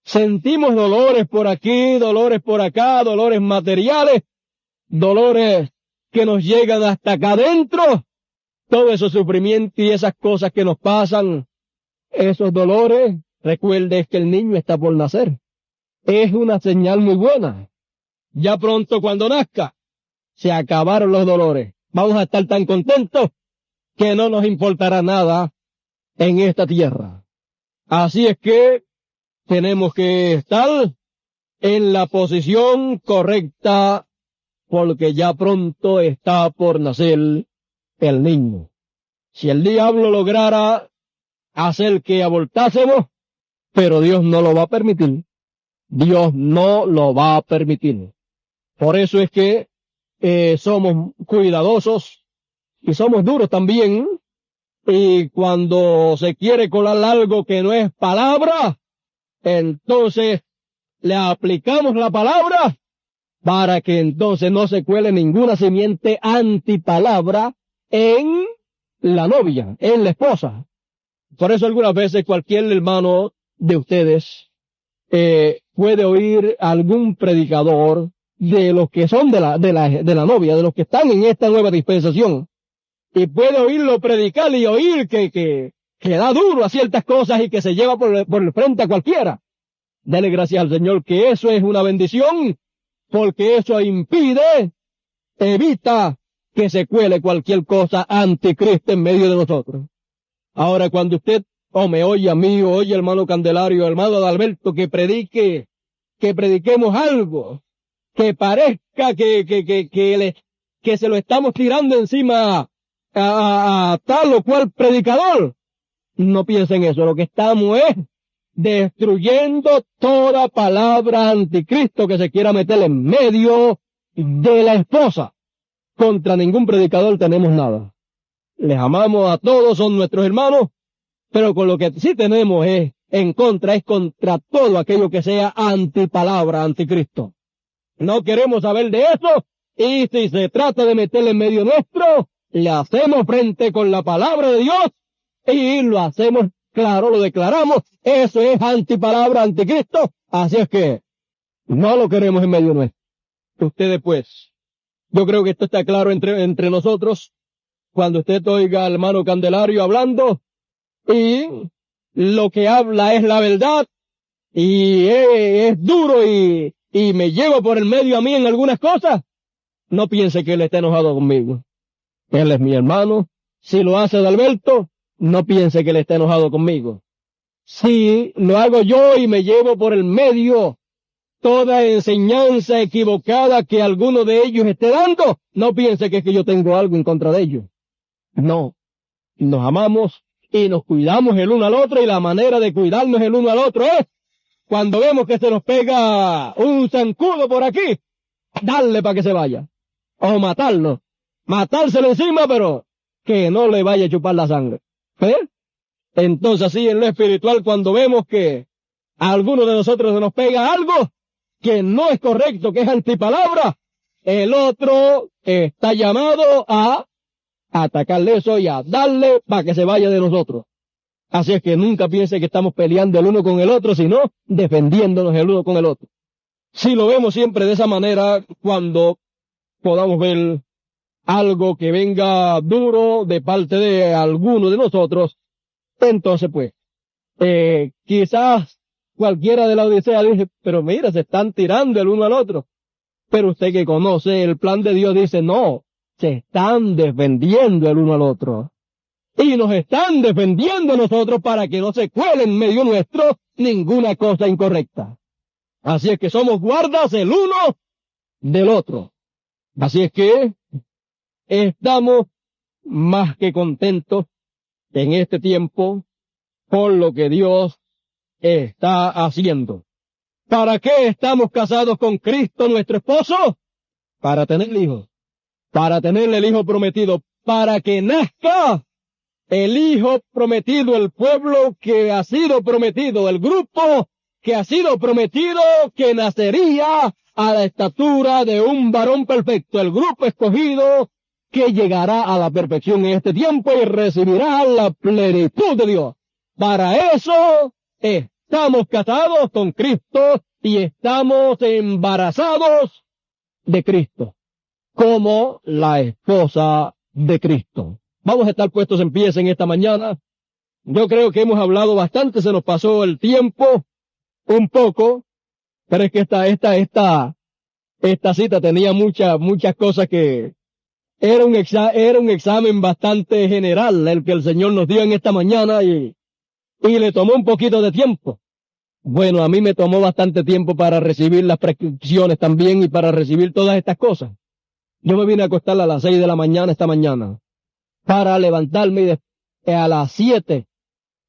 Sentimos dolores por aquí, dolores por acá, dolores materiales, dolores que nos llegan hasta acá adentro. Todo esos sufrimientos y esas cosas que nos pasan, esos dolores, recuerde que el niño está por nacer. Es una señal muy buena. Ya pronto cuando nazca, se acabaron los dolores. Vamos a estar tan contentos que no nos importará nada en esta tierra. Así es que tenemos que estar en la posición correcta, porque ya pronto está por nacer el niño. Si el diablo lograra hacer que abortásemos, pero Dios no lo va a permitir. Dios no lo va a permitir. Por eso es que somos cuidadosos y somos duros también. Y cuando se quiere colar algo que no es palabra, entonces le aplicamos la palabra para que entonces no se cuele ninguna simiente antipalabra en la novia, en la esposa. Por eso algunas veces cualquier hermano de ustedes puede oír algún predicador de los que son de la novia, de los que están en esta nueva dispensación, y puede oírlo predicar y oír que da duro a ciertas cosas y que se lleva por el frente a cualquiera. Dele gracias al Señor que eso es una bendición, porque eso impide, evita que se cuele cualquier cosa anticristo en medio de nosotros. Ahora, cuando usted me oye a mí, o oye hermano Candelario, hermano Adalberto, que prediquemos algo, que parezca que se lo estamos tirando encima a tal o cual predicador, no piensen eso. Lo que estamos es destruyendo toda palabra anticristo que se quiera meter en medio de la esposa. Contra ningún predicador tenemos nada. Les amamos a todos, son nuestros hermanos, pero con lo que sí tenemos es contra todo aquello que sea antipalabra, anticristo. No queremos saber de eso, y si se trata de meterle en medio nuestro, le hacemos frente con la palabra de Dios, y lo hacemos claro, lo declaramos. Eso es antipalabra, anticristo, así es que no lo queremos en medio nuestro. Ustedes pues, yo creo que esto está claro entre nosotros. Cuando usted oiga al hermano Candelario hablando, y lo que habla es la verdad, y es duro y me llevo por el medio a mí en algunas cosas, no piense que él está enojado conmigo. Él es mi hermano. Si lo hace Adalberto, no piense que él está enojado conmigo. Si lo hago yo y me llevo por el medio toda enseñanza equivocada que alguno de ellos esté dando, no piense que es que yo tengo algo en contra de ellos. No. Nos amamos y nos cuidamos el uno al otro, y la manera de cuidarnos el uno al otro es, cuando vemos que se nos pega un zancudo por aquí, darle para que se vaya. O matarlo. Matárselo encima, pero que no le vaya a chupar la sangre. ¿Eh? Entonces así en lo espiritual, cuando vemos que a alguno de nosotros se nos pega algo, que no es correcto, que es antipalabra, el otro está llamado a atacarle eso y a darle para que se vaya de nosotros. Así es que nunca piense que estamos peleando el uno con el otro, sino defendiéndonos el uno con el otro. Si lo vemos siempre de esa manera, cuando podamos ver algo que venga duro de parte de alguno de nosotros, entonces pues, quizás cualquiera de la Odisea dice, pero mira, se están tirando el uno al otro. Pero usted que conoce el plan de Dios dice, no, se están defendiendo el uno al otro. Y nos están defendiendo nosotros para que no se cuele en medio nuestro ninguna cosa incorrecta. Así es que somos guardas el uno del otro. Así es que estamos más que contentos en este tiempo por lo que Dios está haciendo. ¿Para qué estamos casados con Cristo nuestro esposo? Para tener hijos. Para tener el hijo prometido. Para que nazca el hijo prometido, el pueblo que ha sido prometido, el grupo que ha sido prometido, que nacería a la estatura de un varón perfecto, el grupo escogido que llegará a la perfección en este tiempo y recibirá la plenitud de Dios. Para eso estamos casados con Cristo y estamos embarazados de Cristo, como la esposa de Cristo. Vamos a estar puestos en pie en esta mañana. Yo creo que hemos hablado bastante, se nos pasó el tiempo un poco, pero es que esta cita tenía muchas cosas que era un examen bastante general el que el Señor nos dio en esta mañana y le tomó un poquito de tiempo. Bueno, a mí me tomó bastante tiempo para recibir las prescripciones también y para recibir todas estas cosas. Yo me vine a acostar a las 6 de la mañana esta mañana para levantarme a las 7.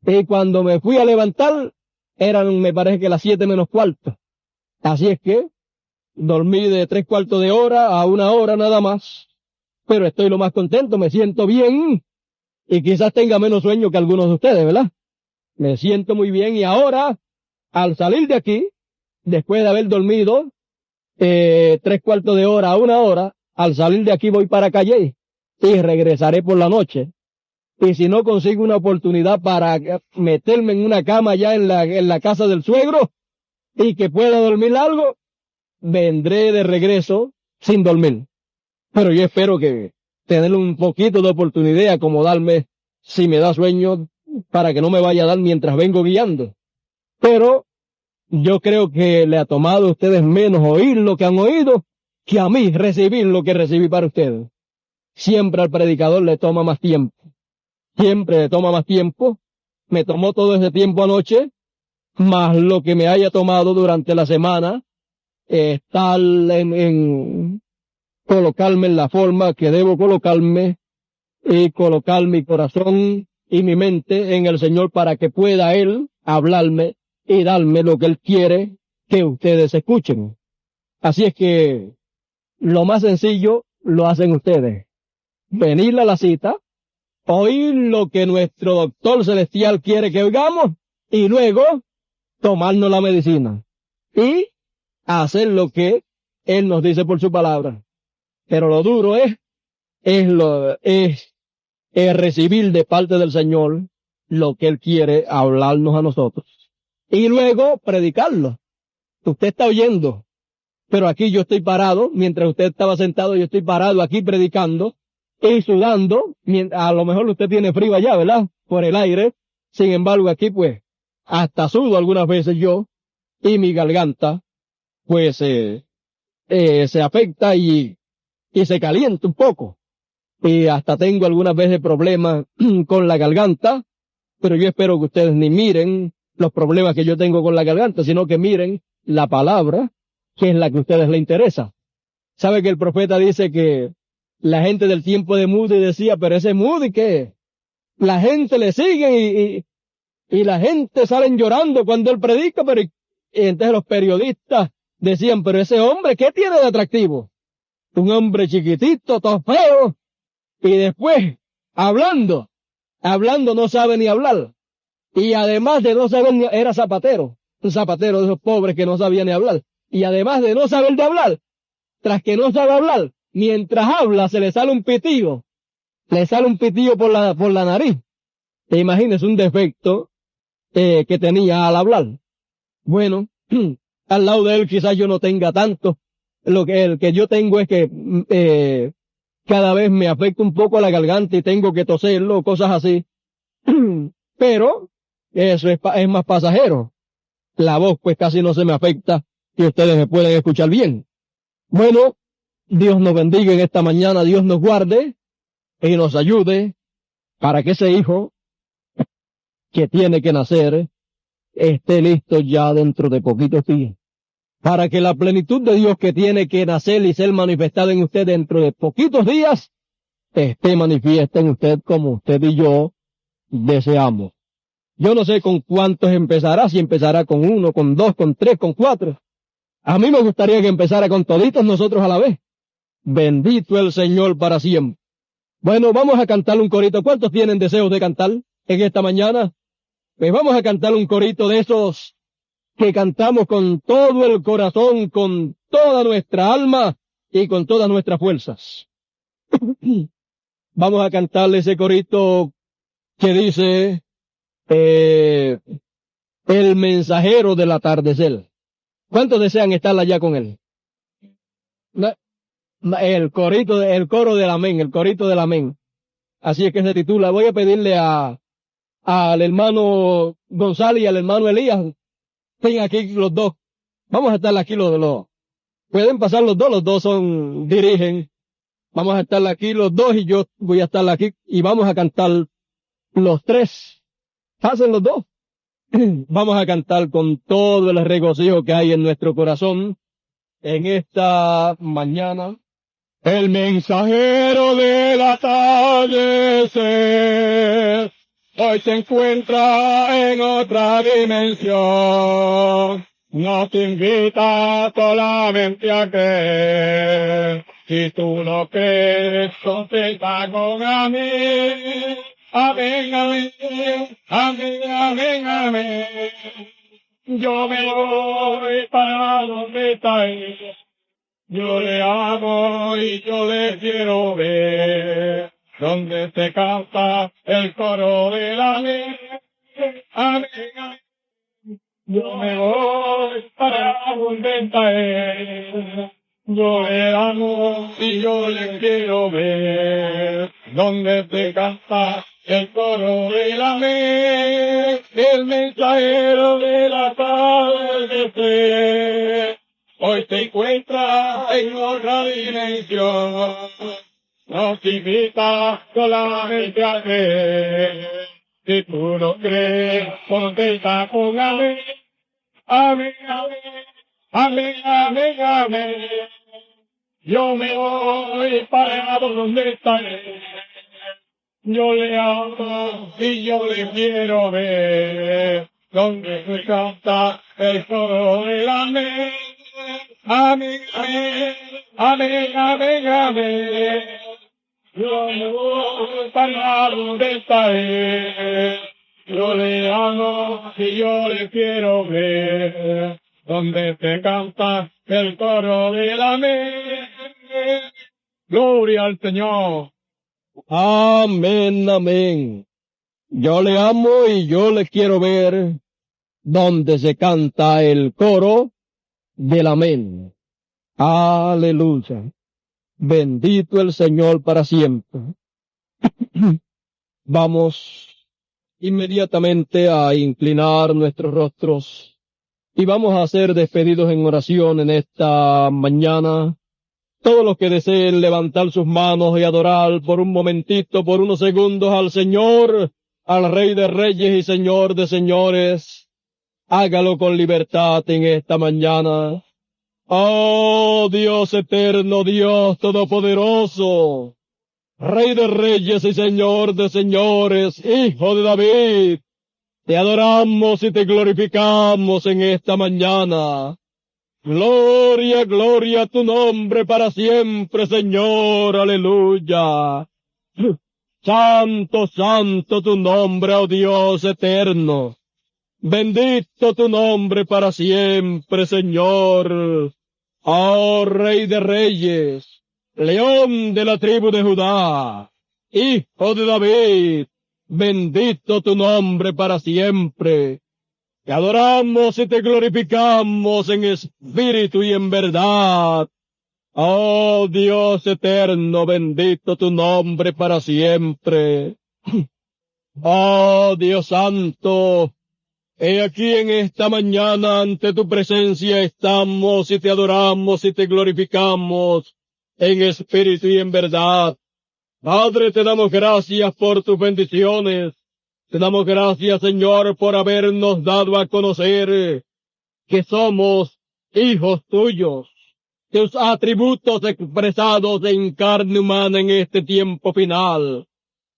Y cuando me fui a levantar, me parece que las 7 menos cuarto. Así es que dormí de 3/4 de hora a 1 hora nada más. Pero estoy lo más contento, me siento bien y quizás tenga menos sueño que algunos de ustedes, ¿verdad? Me siento muy bien y ahora, al salir de aquí, después de haber dormido 3/4 de hora a 1 hora, al salir de aquí voy para Calle y regresaré por la noche. Y si no consigo una oportunidad para meterme en una cama ya en la casa del suegro y que pueda dormir algo, vendré de regreso sin dormir. Pero yo espero que tener un poquito de oportunidad y acomodarme si me da sueño para que no me vaya a dar mientras vengo guiando. Pero yo creo que le ha tomado a ustedes menos oír lo que han oído que a mí recibir lo que recibí para ustedes. Siempre al predicador le toma más tiempo. Siempre le toma más tiempo. Me tomó todo ese tiempo anoche, más lo que me haya tomado durante la semana, estar en colocarme en la forma que debo colocarme y colocar mi corazón y mi mente en el Señor para que pueda Él hablarme y darme lo que Él quiere que ustedes escuchen. Así es que lo más sencillo lo hacen ustedes. Venir a la cita, oír lo que nuestro doctor celestial quiere que oigamos y luego tomarnos la medicina y hacer lo que Él nos dice por su palabra. Pero lo duro es recibir de parte del Señor lo que Él quiere hablarnos a nosotros. Y luego predicarlo. Usted está oyendo, pero aquí yo estoy parado, mientras usted estaba sentado, yo estoy parado aquí predicando y sudando. A lo mejor usted tiene frío allá, ¿verdad? Por el aire. Sin embargo, aquí pues, hasta sudo algunas veces yo, y mi garganta, pues, se afecta y se calienta un poco. Y hasta tengo algunas veces problemas con la garganta, pero yo espero que ustedes ni miren los problemas que yo tengo con la garganta, sino que miren la palabra, que es la que a ustedes les interesa. ¿Sabe que el profeta dice que la gente del tiempo de Moody decía, pero ese Moody qué? La gente le sigue y la gente salen llorando cuando él predica, pero y entonces los periodistas decían, pero ese hombre, ¿qué tiene de atractivo? Un hombre chiquitito, todo feo, y después, hablando no sabe ni hablar. Y además de no saber ni, era zapatero, un zapatero de esos pobres que no sabía ni hablar. Y además de no saber de hablar, tras que no sabe hablar, mientras habla se le sale un pitillo. Le sale un pitillo por la nariz. Te imaginas un defecto que tenía al hablar. Bueno, al lado de él quizás yo no tenga tanto. El que yo tengo es que cada vez me afecta un poco la garganta y tengo que toserlo, cosas así. Pero eso es más pasajero. La voz pues casi no se me afecta y ustedes me pueden escuchar bien. Bueno, Dios nos bendiga en esta mañana, Dios nos guarde y nos ayude para que ese hijo que tiene que nacer esté listo ya dentro de poquitos días. Para que la plenitud de Dios que tiene que nacer y ser manifestada en usted dentro de poquitos días esté manifiesta en usted como usted y yo deseamos. Yo no sé con cuántos empezará, si empezará con 1, con 2, con 3, con 4. A mí me gustaría que empezara con toditos nosotros a la vez. Bendito el Señor para siempre. Bueno, vamos a cantar un corito. ¿Cuántos tienen deseos de cantar en esta mañana? Pues vamos a cantar un corito de esos que cantamos con todo el corazón, con toda nuestra alma y con todas nuestras fuerzas. Vamos a cantarle ese corito que dice el mensajero del atardecer. ¿Cuántos desean estar allá con él? El coro del amén, el corito del amén. Así es que se titula. Voy a pedirle al hermano González y al hermano Elías. Estén aquí los dos. Vamos a estar aquí los dos. Pueden pasar los dos dirigen. Vamos a estar aquí los dos y yo voy a estar aquí y vamos a cantar los tres. Pasen los dos. Vamos a cantar con todo el regocijo que hay en nuestro corazón en esta mañana. El mensajero del atardecer hoy se encuentra en otra dimensión. Nos invita solamente a creer. Si tú lo crees, contesta con amén. Amén, amén, amén, amén, amén. Yo me voy para donde está él. Yo le amo y yo le quiero ver, donde se canta el coro del amén, amén, amén. Yo me voy para donde está él. Yo le amo y yo le quiero ver, donde se canta el coro del amén, el mensajero de la atardecer. Hoy se encuentra en otra dimensión, nos invita solamente a creer. Si tú lo crees, contesta con amén, amén, amén, amén, amén, amén. Yo me voy para donde está él. Yo le amo y yo le quiero ver, donde se canta el coro del amén. Amén, amén, amén, amén, amén. Yo me voy para donde está él. Yo le amo y yo le quiero ver, donde se canta el coro del amén. Gloria al Señor. Amén, amén. Yo le amo y yo le quiero ver, donde se canta el coro del amén. Aleluya. Bendito el Señor para siempre. Vamos inmediatamente a inclinar nuestros rostros y vamos a ser despedidos en oración en esta mañana. Todos los que deseen levantar sus manos y adorar por un momentito, por unos segundos al Señor, al Rey de Reyes y Señor de Señores, hágalo con libertad en esta mañana. Oh Dios eterno, Dios todopoderoso, Rey de Reyes y Señor de Señores, Hijo de David, te adoramos y te glorificamos en esta mañana. Gloria, gloria a tu nombre para siempre, Señor, aleluya. Santo, santo tu nombre, oh Dios eterno. Bendito tu nombre para siempre, Señor. Oh Rey de Reyes, León de la tribu de Judá, Hijo de David, bendito tu nombre para siempre. Te adoramos y te glorificamos en espíritu y en verdad. Oh Dios eterno, bendito tu nombre para siempre. Oh Dios santo, he aquí en esta mañana ante tu presencia estamos y te adoramos y te glorificamos en espíritu y en verdad. Padre, te damos gracias por tus bendiciones. Te damos gracias, Señor, por habernos dado a conocer que somos hijos tuyos. Tus atributos expresados en carne humana en este tiempo final.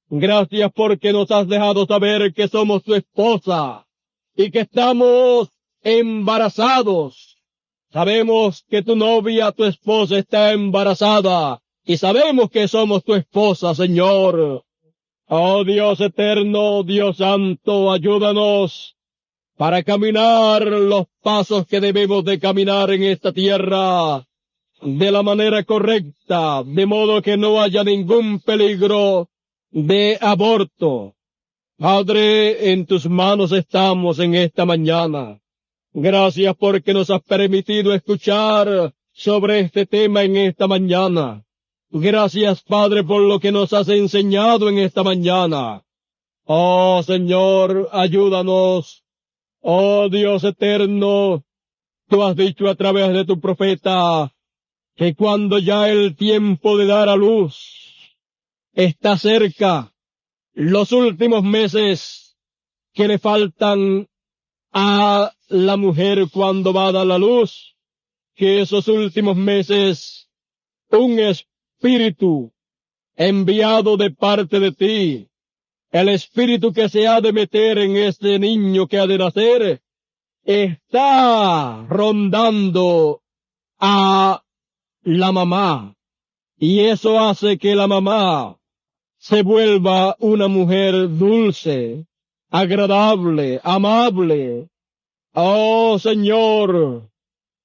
Gracias porque nos has dejado saber que somos tu esposa y que estamos embarazados. Sabemos que tu novia, tu esposa, está embarazada y sabemos que somos tu esposa, Señor. Oh Dios eterno, Dios santo, ayúdanos para caminar los pasos que debemos de caminar en esta tierra de la manera correcta, de modo que no haya ningún peligro de aborto. Padre, en tus manos estamos en esta mañana. Gracias porque nos has permitido escuchar sobre este tema en esta mañana. Gracias, Padre, por lo que nos has enseñado en esta mañana. Oh, Señor, ayúdanos. Oh, Dios eterno, tú has dicho a través de tu profeta que cuando ya el tiempo de dar a luz está cerca, los últimos meses que le faltan a la mujer cuando va a dar la luz, que esos últimos meses un espíritu enviado de parte de ti, el espíritu que se ha de meter en este niño que ha de nacer, está rondando a la mamá, y eso hace que la mamá se vuelva una mujer dulce, agradable, amable. Oh Señor,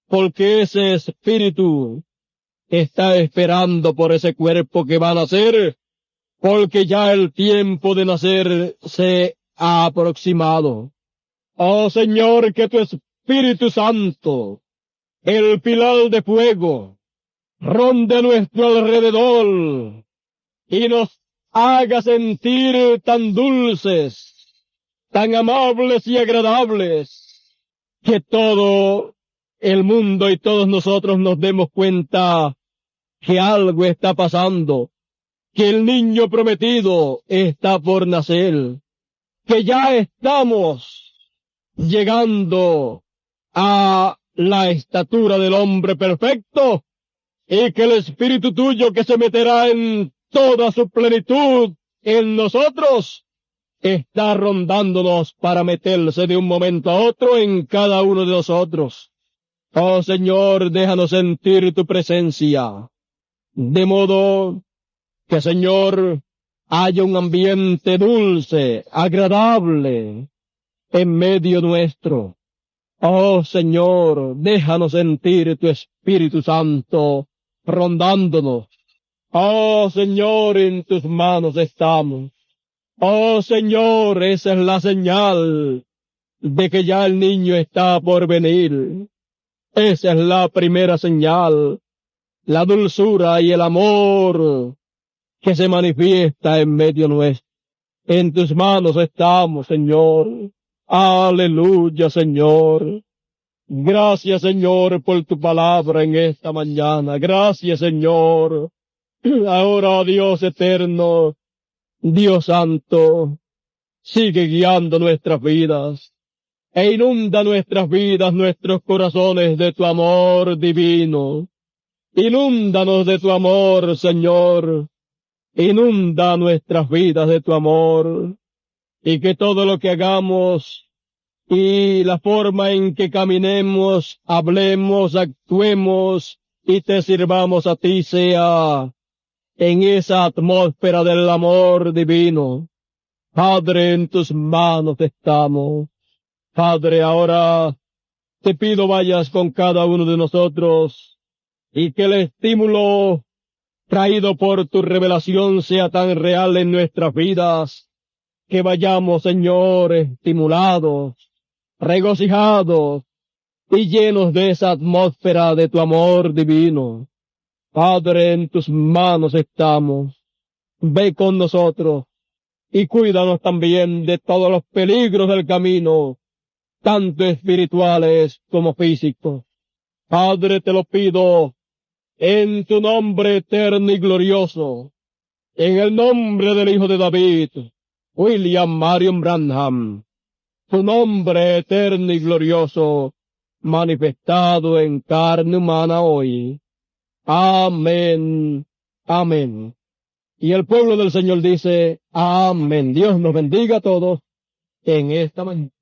porque ese espíritu está esperando por ese cuerpo que va a nacer, porque ya el tiempo de nacer se ha aproximado. Oh Señor, que tu Espíritu Santo, el pilar de fuego, ronde a nuestro alrededor y nos haga sentir tan dulces, tan amables y agradables, que todo el mundo y todos nosotros nos demos cuenta que algo está pasando, que el niño prometido está por nacer, que ya estamos llegando a la estatura del hombre perfecto, y que el Espíritu tuyo que se meterá en toda su plenitud en nosotros, está rondándonos para meterse de un momento a otro en cada uno de nosotros. Oh Señor, déjanos sentir tu presencia, de modo que, Señor, haya un ambiente dulce, agradable, en medio nuestro. Oh Señor, déjanos sentir tu Espíritu Santo rondándonos. Oh Señor, en tus manos estamos. Oh Señor, esa es la señal de que ya el niño está por venir. Esa es la primera señal, la dulzura y el amor que se manifiesta en medio nuestro. En tus manos estamos, Señor. Aleluya, Señor. Gracias, Señor, por tu palabra en esta mañana. Gracias, Señor. Ahora, Dios eterno, Dios santo, sigue guiando nuestras vidas e inunda nuestras vidas, nuestros corazones de tu amor divino. Inúndanos de tu amor, Señor. Inunda nuestras vidas de tu amor, y que todo lo que hagamos y la forma en que caminemos, hablemos, actuemos y te sirvamos a ti sea en esa atmósfera del amor divino. Padre, en tus manos estamos. Padre, ahora te pido vayas con cada uno de nosotros y que el estímulo traído por tu revelación sea tan real en nuestras vidas que vayamos, Señor, estimulados, regocijados y llenos de esa atmósfera de tu amor divino. Padre, en tus manos estamos. Ve con nosotros y cuídanos también de todos los peligros del camino, tanto espirituales como físicos. Padre, te lo pido en tu nombre eterno y glorioso, en el nombre del Hijo de David, William Marion Branham, tu nombre eterno y glorioso, manifestado en carne humana hoy. Amén. Amén. Y el pueblo del Señor dice, amén. Dios nos bendiga a todos en esta mañana.